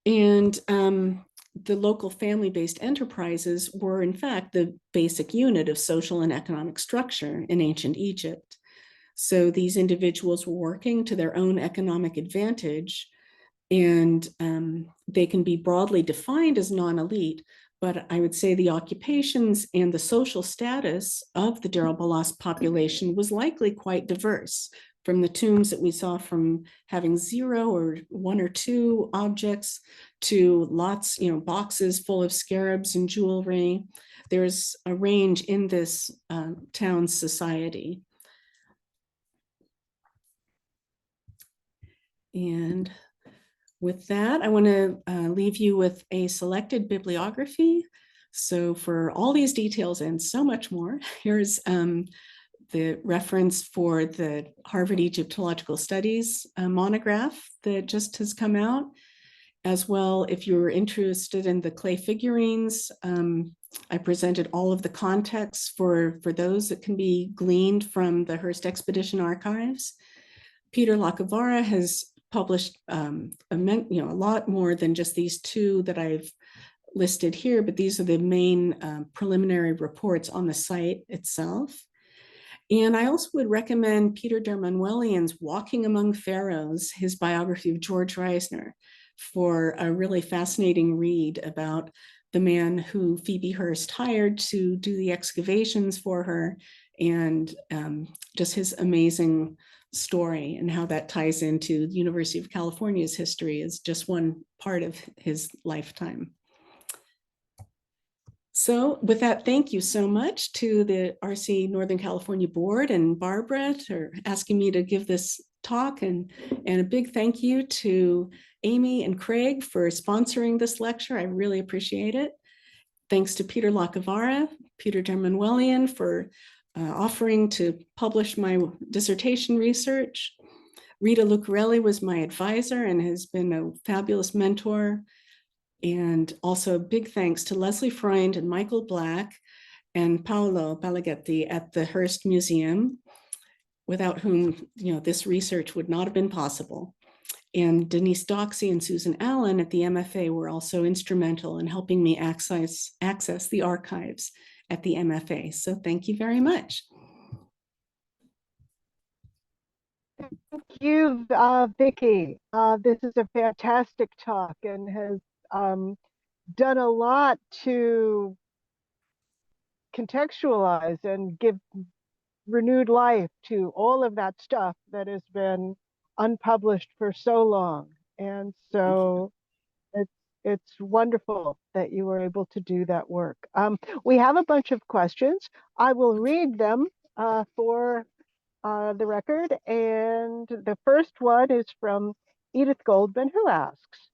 And the local family-based enterprises were, in fact, the basic unit of social and economic structure in ancient Egypt. So these individuals were working to their own economic advantage, and they can be broadly defined as non-elite, but I would say the occupations and the social status of the Deir el-Ballas population was likely quite diverse, from the tombs that we saw from having 0 or 1 or 2 objects to lots, boxes full of scarabs and jewelry. There's a range in this town's society. And with that, I want to leave you with a selected bibliography. So for all these details and so much more, here's the reference for the Harvard Egyptological Studies monograph that just has come out. As well, if you're interested in the clay figurines, I presented all of the context for those that can be gleaned from the Hearst Expedition archives. Peter Lacavara has published a lot more than just these 2 that I've listed here, but these are the main preliminary reports on the site itself. And I also would recommend Peter Dermanwelian's Walking Among Pharaohs, his biography of George Reisner, for a really fascinating read about the man who Phoebe Hearst hired to do the excavations for her, and just his amazing story and how that ties into the University of California's history is just one part of his lifetime. So with that, thank you so much to the ARCE Northern California Board and Barbara for asking me to give this talk, and a big thank you to Amy and Craig for sponsoring this lecture. I really appreciate it. Thanks to Peter Lacavara, Peter Dermanwelian for offering to publish my dissertation research. Rita Lucarelli was my advisor and has been a fabulous mentor. And also big thanks to Leslie Freund and Michael Black and Paolo Balaghetti at the Hearst Museum, without whom this research would not have been possible. And Denise Doxey and Susan Allen at the MFA were also instrumental in helping me access the archives at the MFA. So thank you very much. Thank you, Vicki. This is a fantastic talk and has done a lot to contextualize and give renewed life to all of that stuff that has been unpublished for so long. And Thank you. so it's it's wonderful that you were able to do that work. We have a bunch of questions. I will read them for the record. And the first one is from Edith Goldman, who asks,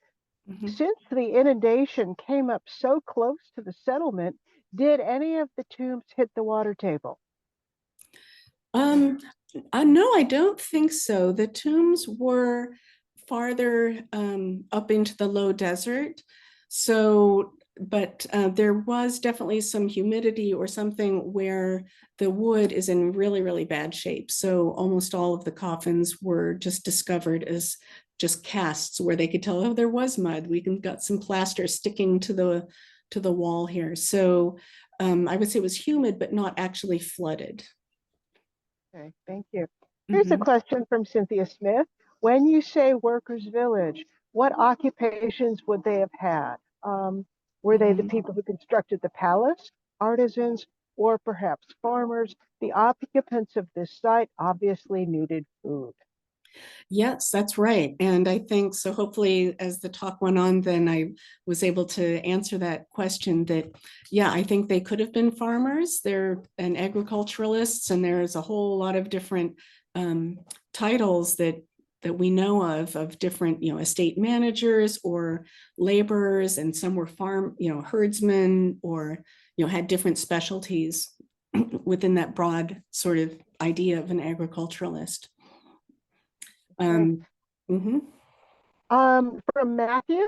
Mhm. since the inundation came up so close to the settlement, did any of the tombs hit the water table? Um, no, I don't think so. The tombs were farther up into the low desert. So, but there was definitely some humidity or something where the wood is in really, really bad shape. So almost all of the coffins were just discovered as just casts where they could tell, oh, there was mud. We can got some plaster sticking to the wall here. So I would say it was humid, but not actually flooded. Okay, thank you. Here's a Mhm. question from Cynthia Smith. When you say workers' village, what occupations would they have had? Were they the Mhm. people who constructed the palace, artisans, or perhaps farmers? The occupants of this site obviously needed food. Yes, that's right. And I think so. Hopefully, as the talk went on, then I was able to answer that question that, yeah, I think they could have been farmers. They're and agriculturalists, and there's a whole lot of different um, titles that we know of different, estate managers or laborers, and some were herdsmen or, had different specialties within that broad sort of idea of an agriculturalist. Okay. Um, mhm. From Matthew,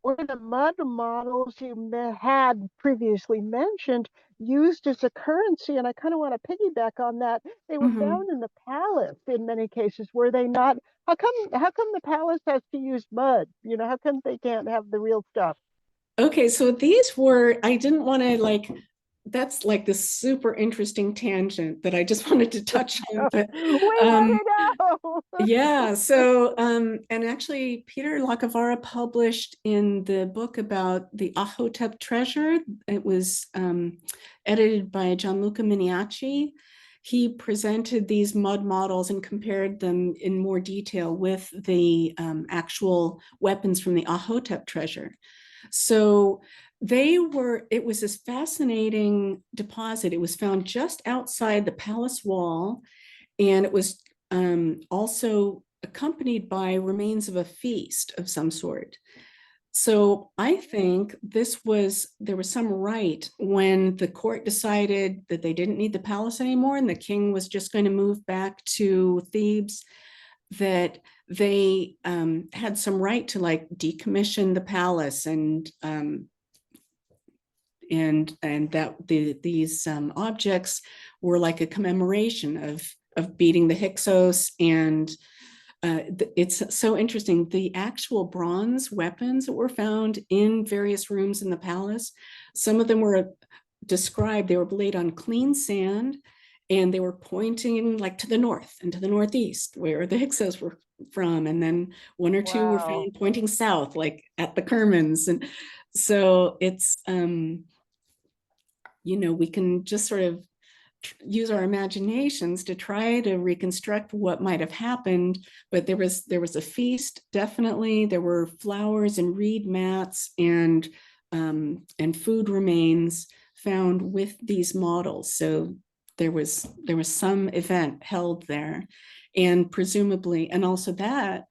were the mud models you had previously mentioned used as a currency? And I kind of want to piggyback on that. They were Mhm. found in the palace in many cases, were they not? How come the palace has to use mud? How come they can't have the real stuff? Okay, so these were, I didn't want to that's like this super interesting tangent that I just wanted to touch on, but We want um, to know. yeah, so, and actually Peter Lacavara published in the book about the Ahotep treasure. It was edited by Gianluca Miniacci. He presented these mud models and compared them in more detail with the actual weapons from the Ahotep treasure. So it was this fascinating deposit. It was found just outside the palace wall, and it was also accompanied by remains of a feast of some sort. So I think there was some right when the court decided that they didn't need the palace anymore and the king was just going to move back to Thebes, that they had some right to decommission the palace and that these objects were like a commemoration of beating the Hyksos. And it's so interesting. The actual bronze weapons that were found in various rooms in the palace, some of them were described, they were laid on clean sand and they were pointing to the north and to the northeast where the Hyksos were from. And then one or two were Wow. found pointing south, like at the Kermans. And so it's, we can just sort of use our imaginations to try to reconstruct what might have happened. But there was a feast, definitely. There were flowers and reed mats and food remains found with these models. So there was some event held there, and presumably, and also that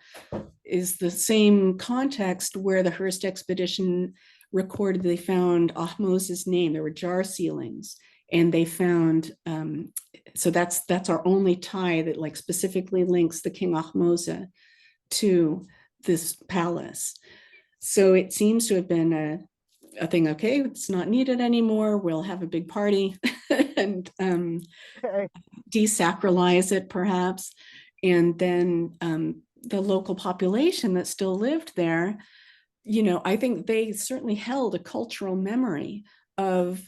is the same context where the Hearst expedition recorded they found Ahmose's name. There were jar sealings, and they found so that's our only tie that specifically links the King Ahmose to this palace. So it seems to have been a thing. Okay, it's not needed anymore. We'll have a big party and Okay. desacralize it, perhaps, and then the local population that still lived there, I think they certainly held a cultural memory of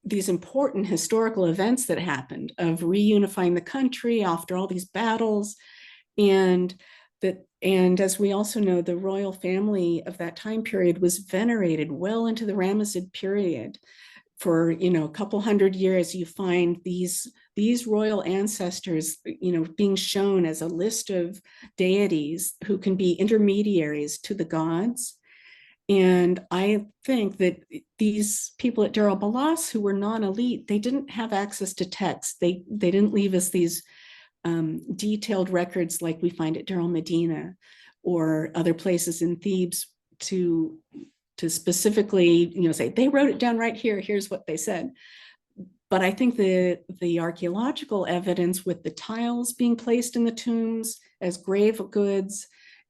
these important historical events that happened, of reunifying the country after all these battles. And as we also know, the royal family of that time period was venerated well into the Ramesside period. For a couple hundred years, you find these these royal ancestors, being shown as a list of deities who can be intermediaries to the gods. And I think that these people at Deir el-Ballas who were non-elite, they didn't have access to text. They didn't leave us these detailed records like we find at Deir el-Medina or other places in Thebes to specifically, say, they wrote it down right here, here's what they said. But I think the archaeological evidence with the tiles being placed in the tombs as grave goods,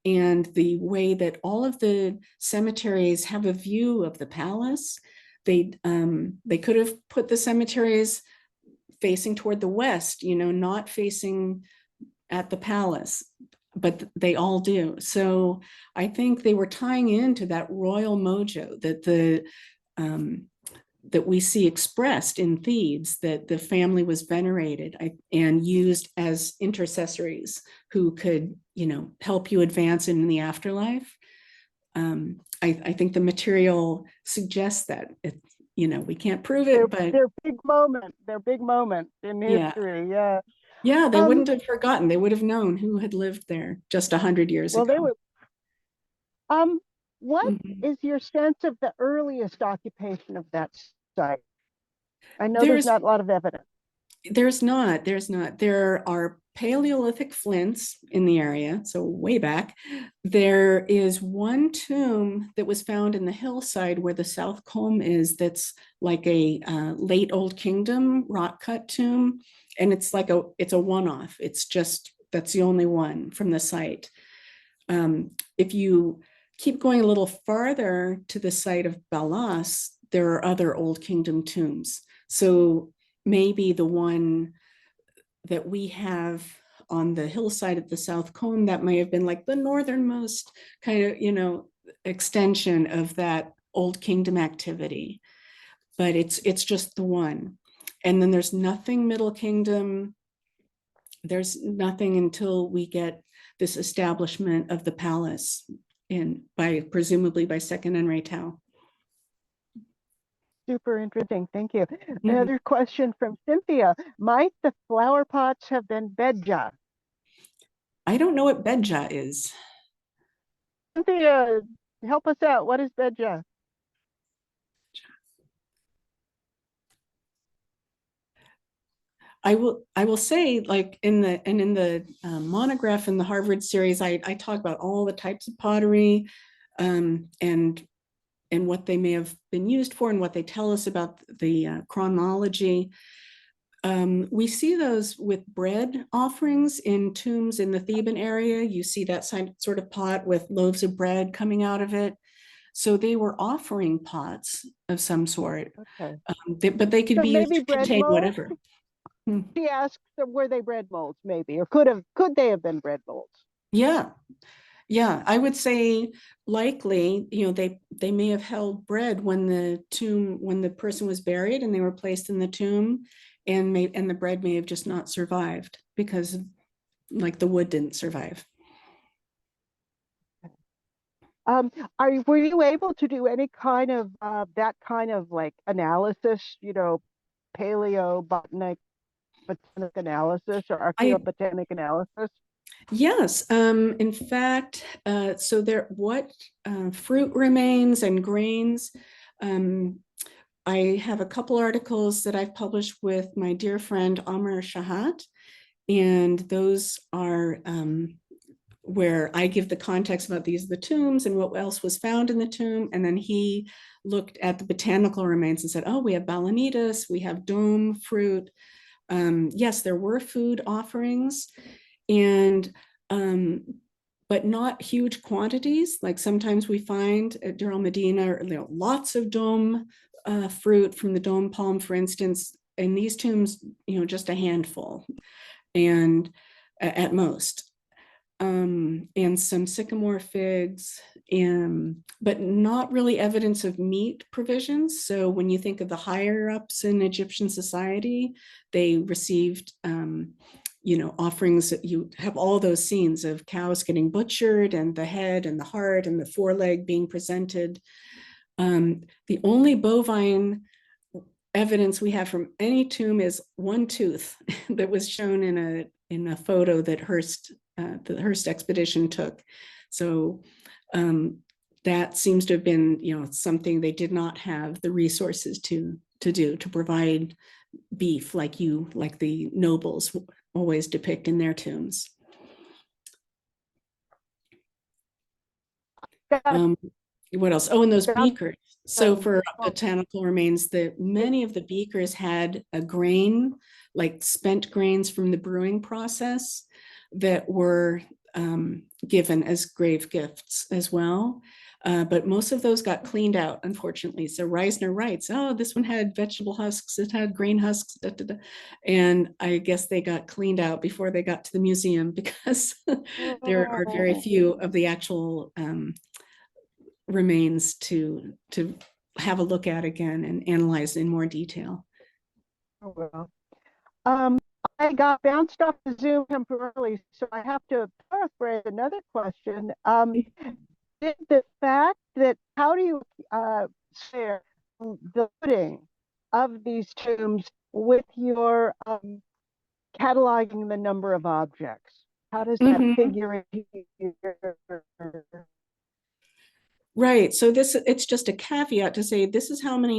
and the way that all of the cemeteries have a view of the palace, they could have put the cemeteries facing toward the west, not facing at the palace, but they all do. So I think they were tying into that royal mojo that we see expressed in Thebes, that the family was venerated and used as intercessories who could, help you advance in the afterlife. I think the material suggests that. We can't prove it, but their big moment, in history. Yeah. Yeah, they wouldn't have forgotten. They would have known who had lived there just 100 years well, ago. they would. What is your sense of the earliest occupation of that site? I know there's not a lot of evidence. There's not. There are Paleolithic flints in the area, so way back. There is one tomb that was found in the hillside where the South Combe is, that's like a late Old Kingdom rock cut tomb, and it's a one-off. It's just, that's the only one from the site. If you keep going a little farther to the site of Ballas, there are other Old Kingdom tombs. So maybe the one that we have on the hillside at the South Combe, that may have been like the northernmost kind of, extension of that Old Kingdom activity. But it's just the one. And then there's nothing Middle Kingdom. There's nothing until we get this establishment of the palace presumably by Second Henry Tao. Super interesting. Thank you. Another question from Cynthia. Might the flower pots have been bedja? I don't know what bedja is. Cynthia, help us out. What is bedja? I will say, like in the monograph in the Harvard series, I talk about all the types of pottery, and what they may have been used for and what they tell us about the chronology. We see those with bread offerings in tombs in the Theban area. You see that sort of pot with loaves of bread coming out of it. So they were offering pots of some sort, Okay. but they could So be used to contain molds? whatever. She asked, were they bread molds maybe, or could they have been bread molds? Yeah. I would say likely, they may have held bread when the person was buried and they were placed in the tomb, and the bread may have just not survived because like the wood didn't survive. Were you able to do any kind of that kind of like analysis, paleobotanic analysis or archaeobotanic analysis? Yes, in fact, so what fruit remains and grains. I have a couple articles that I've published with my dear friend Amr Shahat, and those are where I give the context about these are the tombs and what else was found in the tomb, and then he looked at the botanical remains and said, oh, we have balanitas, we have dome fruit. Yes, there were food offerings, and but not huge quantities. Like sometimes we find at Deir el-Medina, lots of dome fruit from the dome palm, for instance. In these tombs, just a handful, and at most. And some sycamore figs, but not really evidence of meat provisions. So when you think of the higher ups in Egyptian society, they received offerings. That you have all those scenes of cows getting butchered and the head and the heart and the foreleg being presented. The only bovine evidence we have from any tomb is one tooth that was shown in a photo that the Hearst Expedition took. So that seems to have been, something they did not have the resources to do, to provide beef like the nobles always depict in their tombs. What else? Oh, and those beakers. So for botanical remains, many of the beakers had a grain, like spent grains from the brewing process, that were given as grave gifts as well. But most of those got cleaned out, unfortunately. So Reisner writes, oh, this one had vegetable husks, it had grain husks, da, da, da. And I guess they got cleaned out before they got to the museum, because there are very few of the actual remains to have a look at again and analyze in more detail. Oh, well. I got bounced off the Zoom temporarily, so I have to paraphrase another question. Did the fact that, how do you share the footing of these tombs with your cataloging the number of objects? How does that figure into Right. So it's just a caveat to say this is how many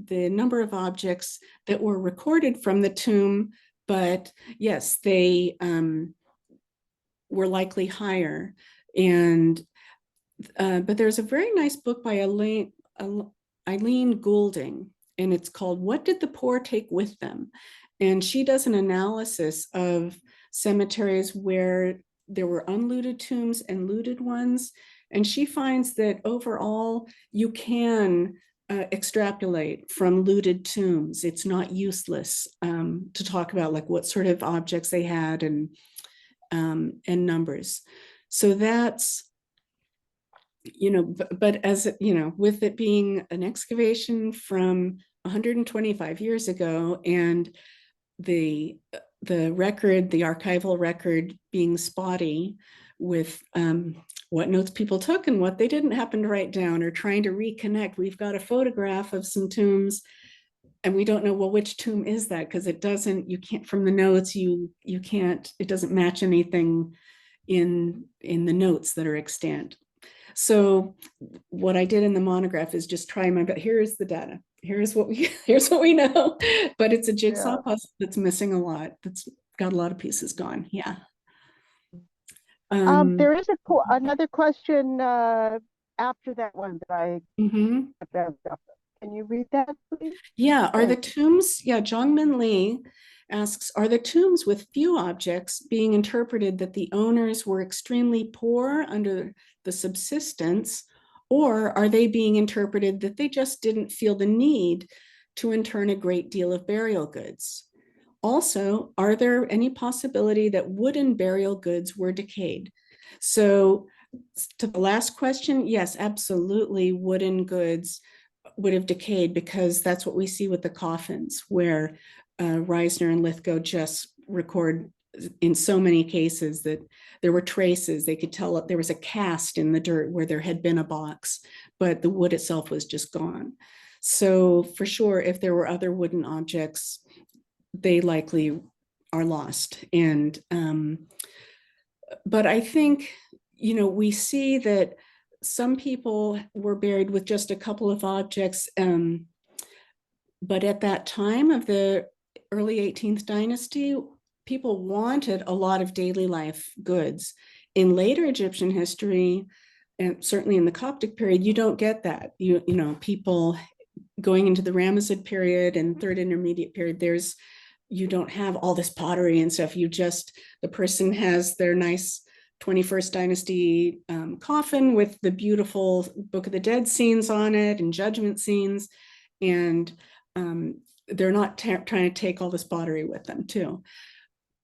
the number of objects that were recorded from the tomb, but yes, they were likely higher. And but there's a very nice book by Eileen Goulding, and it's called "What Did the Poor Take with Them?" And she does an analysis of cemeteries where there were unlooted tombs and looted ones. And she finds that overall, you can extrapolate from looted tombs. It's not useless to talk about like what sort of objects they had and numbers. So that's, but as with it being an excavation from 125 years ago, and the record, the archival record, being spotty with what notes people took and what they didn't happen to write down, or trying to reconnect. We've got a photograph of some tombs and we don't know, well, which tomb is that? Because it doesn't, you can't, from the notes, you can't, it doesn't match anything in the notes that are extant. So what I did in the monograph is just try my best. Here's the data. Here's what we know. But it's a jigsaw puzzle that's missing a lot. That's got a lot of pieces gone. Yeah. There is another question after that one that I Can you read that, please? Yeah. Are the tombs? Yeah. Jongmin Lee asks, are the tombs with few objects being interpreted that the owners were extremely poor under the subsistence, or are they being interpreted that they just didn't feel the need to intern a great deal of burial goods? Also, are there any possibility that wooden burial goods were decayed? So to the last question, yes, absolutely, wooden goods would have decayed, because that's what we see with the coffins, where Reisner and Lithgow just record in so many cases that there were traces. They could tell there was a cast in the dirt where there had been a box, but the wood itself was just gone. So for sure, if there were other wooden objects, they likely are lost. And but I think, we see that some people were buried with just a couple of objects, but at that time of the early 18th dynasty, people wanted a lot of daily life goods. In later Egyptian history, and certainly in the Coptic period, you don't get that. People going into the Ramessid period and Third Intermediate period, you don't have all this pottery and stuff. The person has their nice 21st dynasty coffin with the beautiful Book of the Dead scenes on it and judgment scenes. And they're not trying to take all this pottery with them too.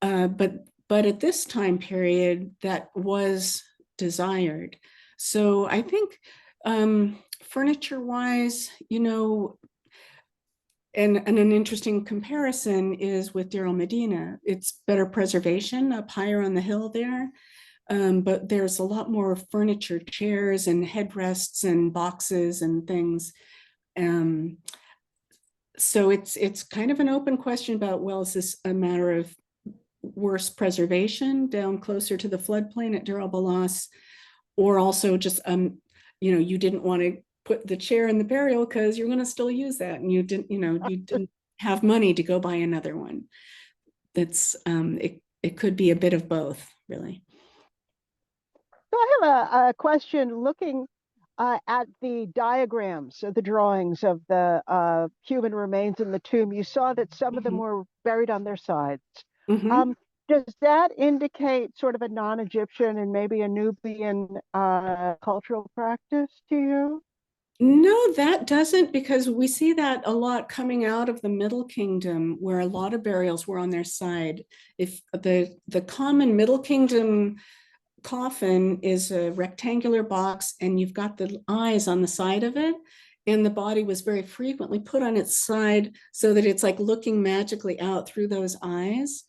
But at this time period, that was desired. So I think furniture-wise, and an interesting comparison is with Deir el-Medina. It's better preservation up higher on the hill there, but there's a lot more furniture, chairs and headrests and boxes and things. So it's kind of an open question about, well, is this a matter of worse preservation down closer to the floodplain at Deir el-Ballas, or also just you didn't want to put the chair in the burial because you're going to still use that, and you didn't have money to go buy another one. That's it could be a bit of both, really. So I have a question looking at the diagrams of the drawings of the human remains in the tomb. You saw that some of them were buried on their sides. Mm-hmm. Um, does that indicate sort of a non-Egyptian and maybe a Nubian cultural practice to you? No, that doesn't, because we see that a lot coming out of the Middle Kingdom, where a lot of burials were on their side. If the common Middle Kingdom coffin is a rectangular box and you've got the eyes on the side of it, and the body was very frequently put on its side so that it's like looking magically out through those eyes.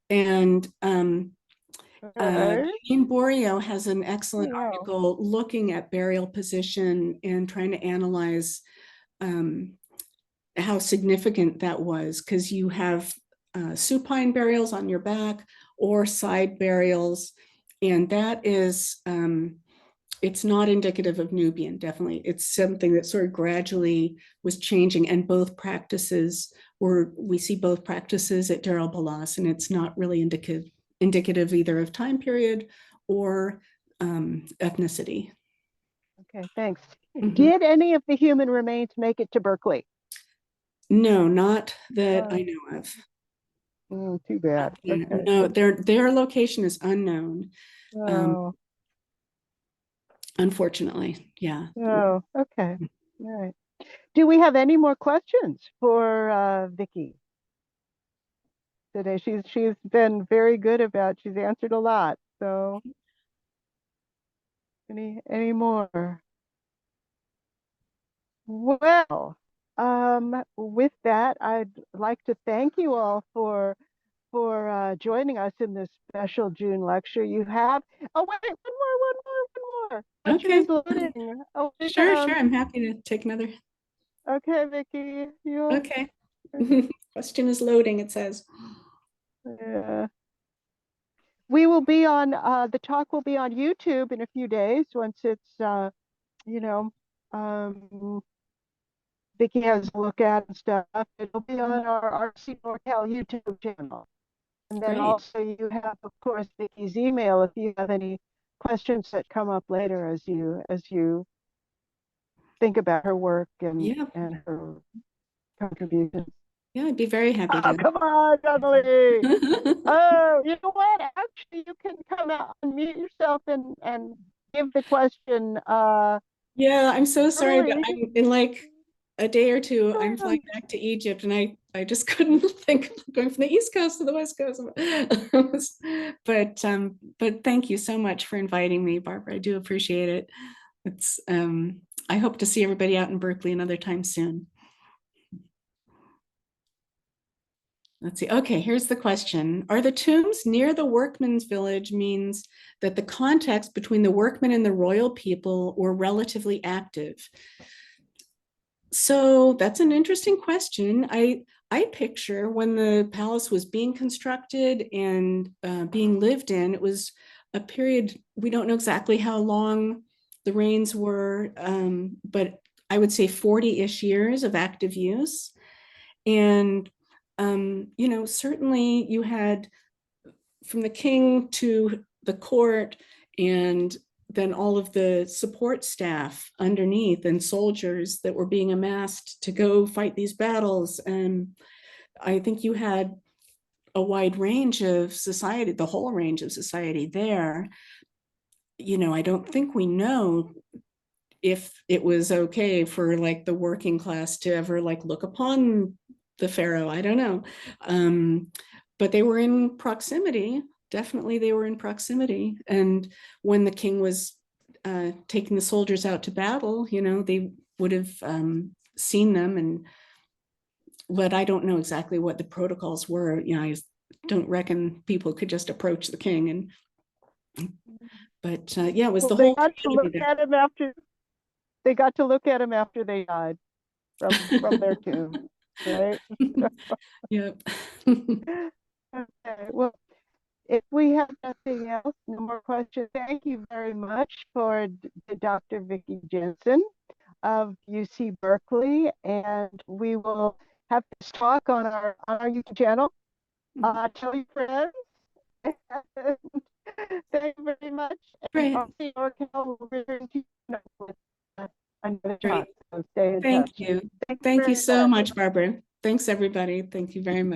And Okay. Jean Borio has an excellent Wow. article looking at burial position and trying to analyze um, how significant that was, because you have supine burials on your back or side burials, and that is it's not indicative of Nubian, definitely. It's something that sort of gradually was changing, and both practices we see both practices at Deir el-Ballas, and it's not really indicative either of time period or ethnicity. Okay, thanks. Mm-hmm. Did any of the human remains make it to Berkeley? No, not that Uh, I know of. Too bad. Okay. No, their location is unknown. Um, Oh, unfortunately, yeah. oh, okay. All right. Do we have any more questions for Vicky today? She's been very good about. She's answered a lot. So any more? Well, with that, I'd like to thank you all for joining us in this special June lecture. You have. Oh wait, one more. Question Okay, is loading. Oh, sure. I'm happy to take another. okay, Vicky. You. Okay. Question is loading, it says. Yeah. We will be on the talk will be on YouTube in a few days once it's you know um Vicky has a look at and stuff. It'll be on our RC NorCal YouTube channel. And then Great. also you have, of course, Vicky's email if you have any questions that come up later as you think about her work Yeah, and her contributions. yeah, I'd be very happy Oh, to. come on, Emily. Oh, you know what? Actually, you can come out and mute yourself and give the question Yeah, I'm so sorry, but read. I'm in like a day or two, I'm flying back to Egypt, and I just couldn't think of going from the East Coast to the West Coast. But thank you so much for inviting me, Barbara. I do appreciate it. It's I hope to see everybody out in Berkeley another time soon. Let's see. Okay, here's the question. Are the tombs near the workman's village means that the context between the workmen and the royal people were relatively active? So that's an interesting question. I picture when the palace was being constructed and being lived in, it was a period, we don't know exactly how long the reigns were, but I would say 40-ish years of active use. And certainly you had from the king to the court, and then all of the support staff underneath and soldiers that were being amassed to go fight these battles. And I think you had a wide range of society, the whole range of society there. I don't think we know if it was okay for like the working class to ever like look upon the pharaoh. I don't know. But they were in proximity. Definitely they were in proximity. And when the king was taking the soldiers out to battle, they would have seen them. But I don't know exactly what the protocols were. I don't reckon people could just approach the king. But yeah, it was Well, the they whole got to community look there. at him after they got to look at him after they died from their tomb. right? Yep. Okay, well, if we have nothing else, no more questions, thank you very much for Dr. Vicki Jensen of UC Berkeley, and we will have this talk on our YouTube channel. Tell your friends. Thank you very much. And Great. RC Oracle will return to you with another Great. talk. So stay in Thank touch. you. Thank you Thank you very so much. much, Barbara. Thanks, everybody. Thank you very much.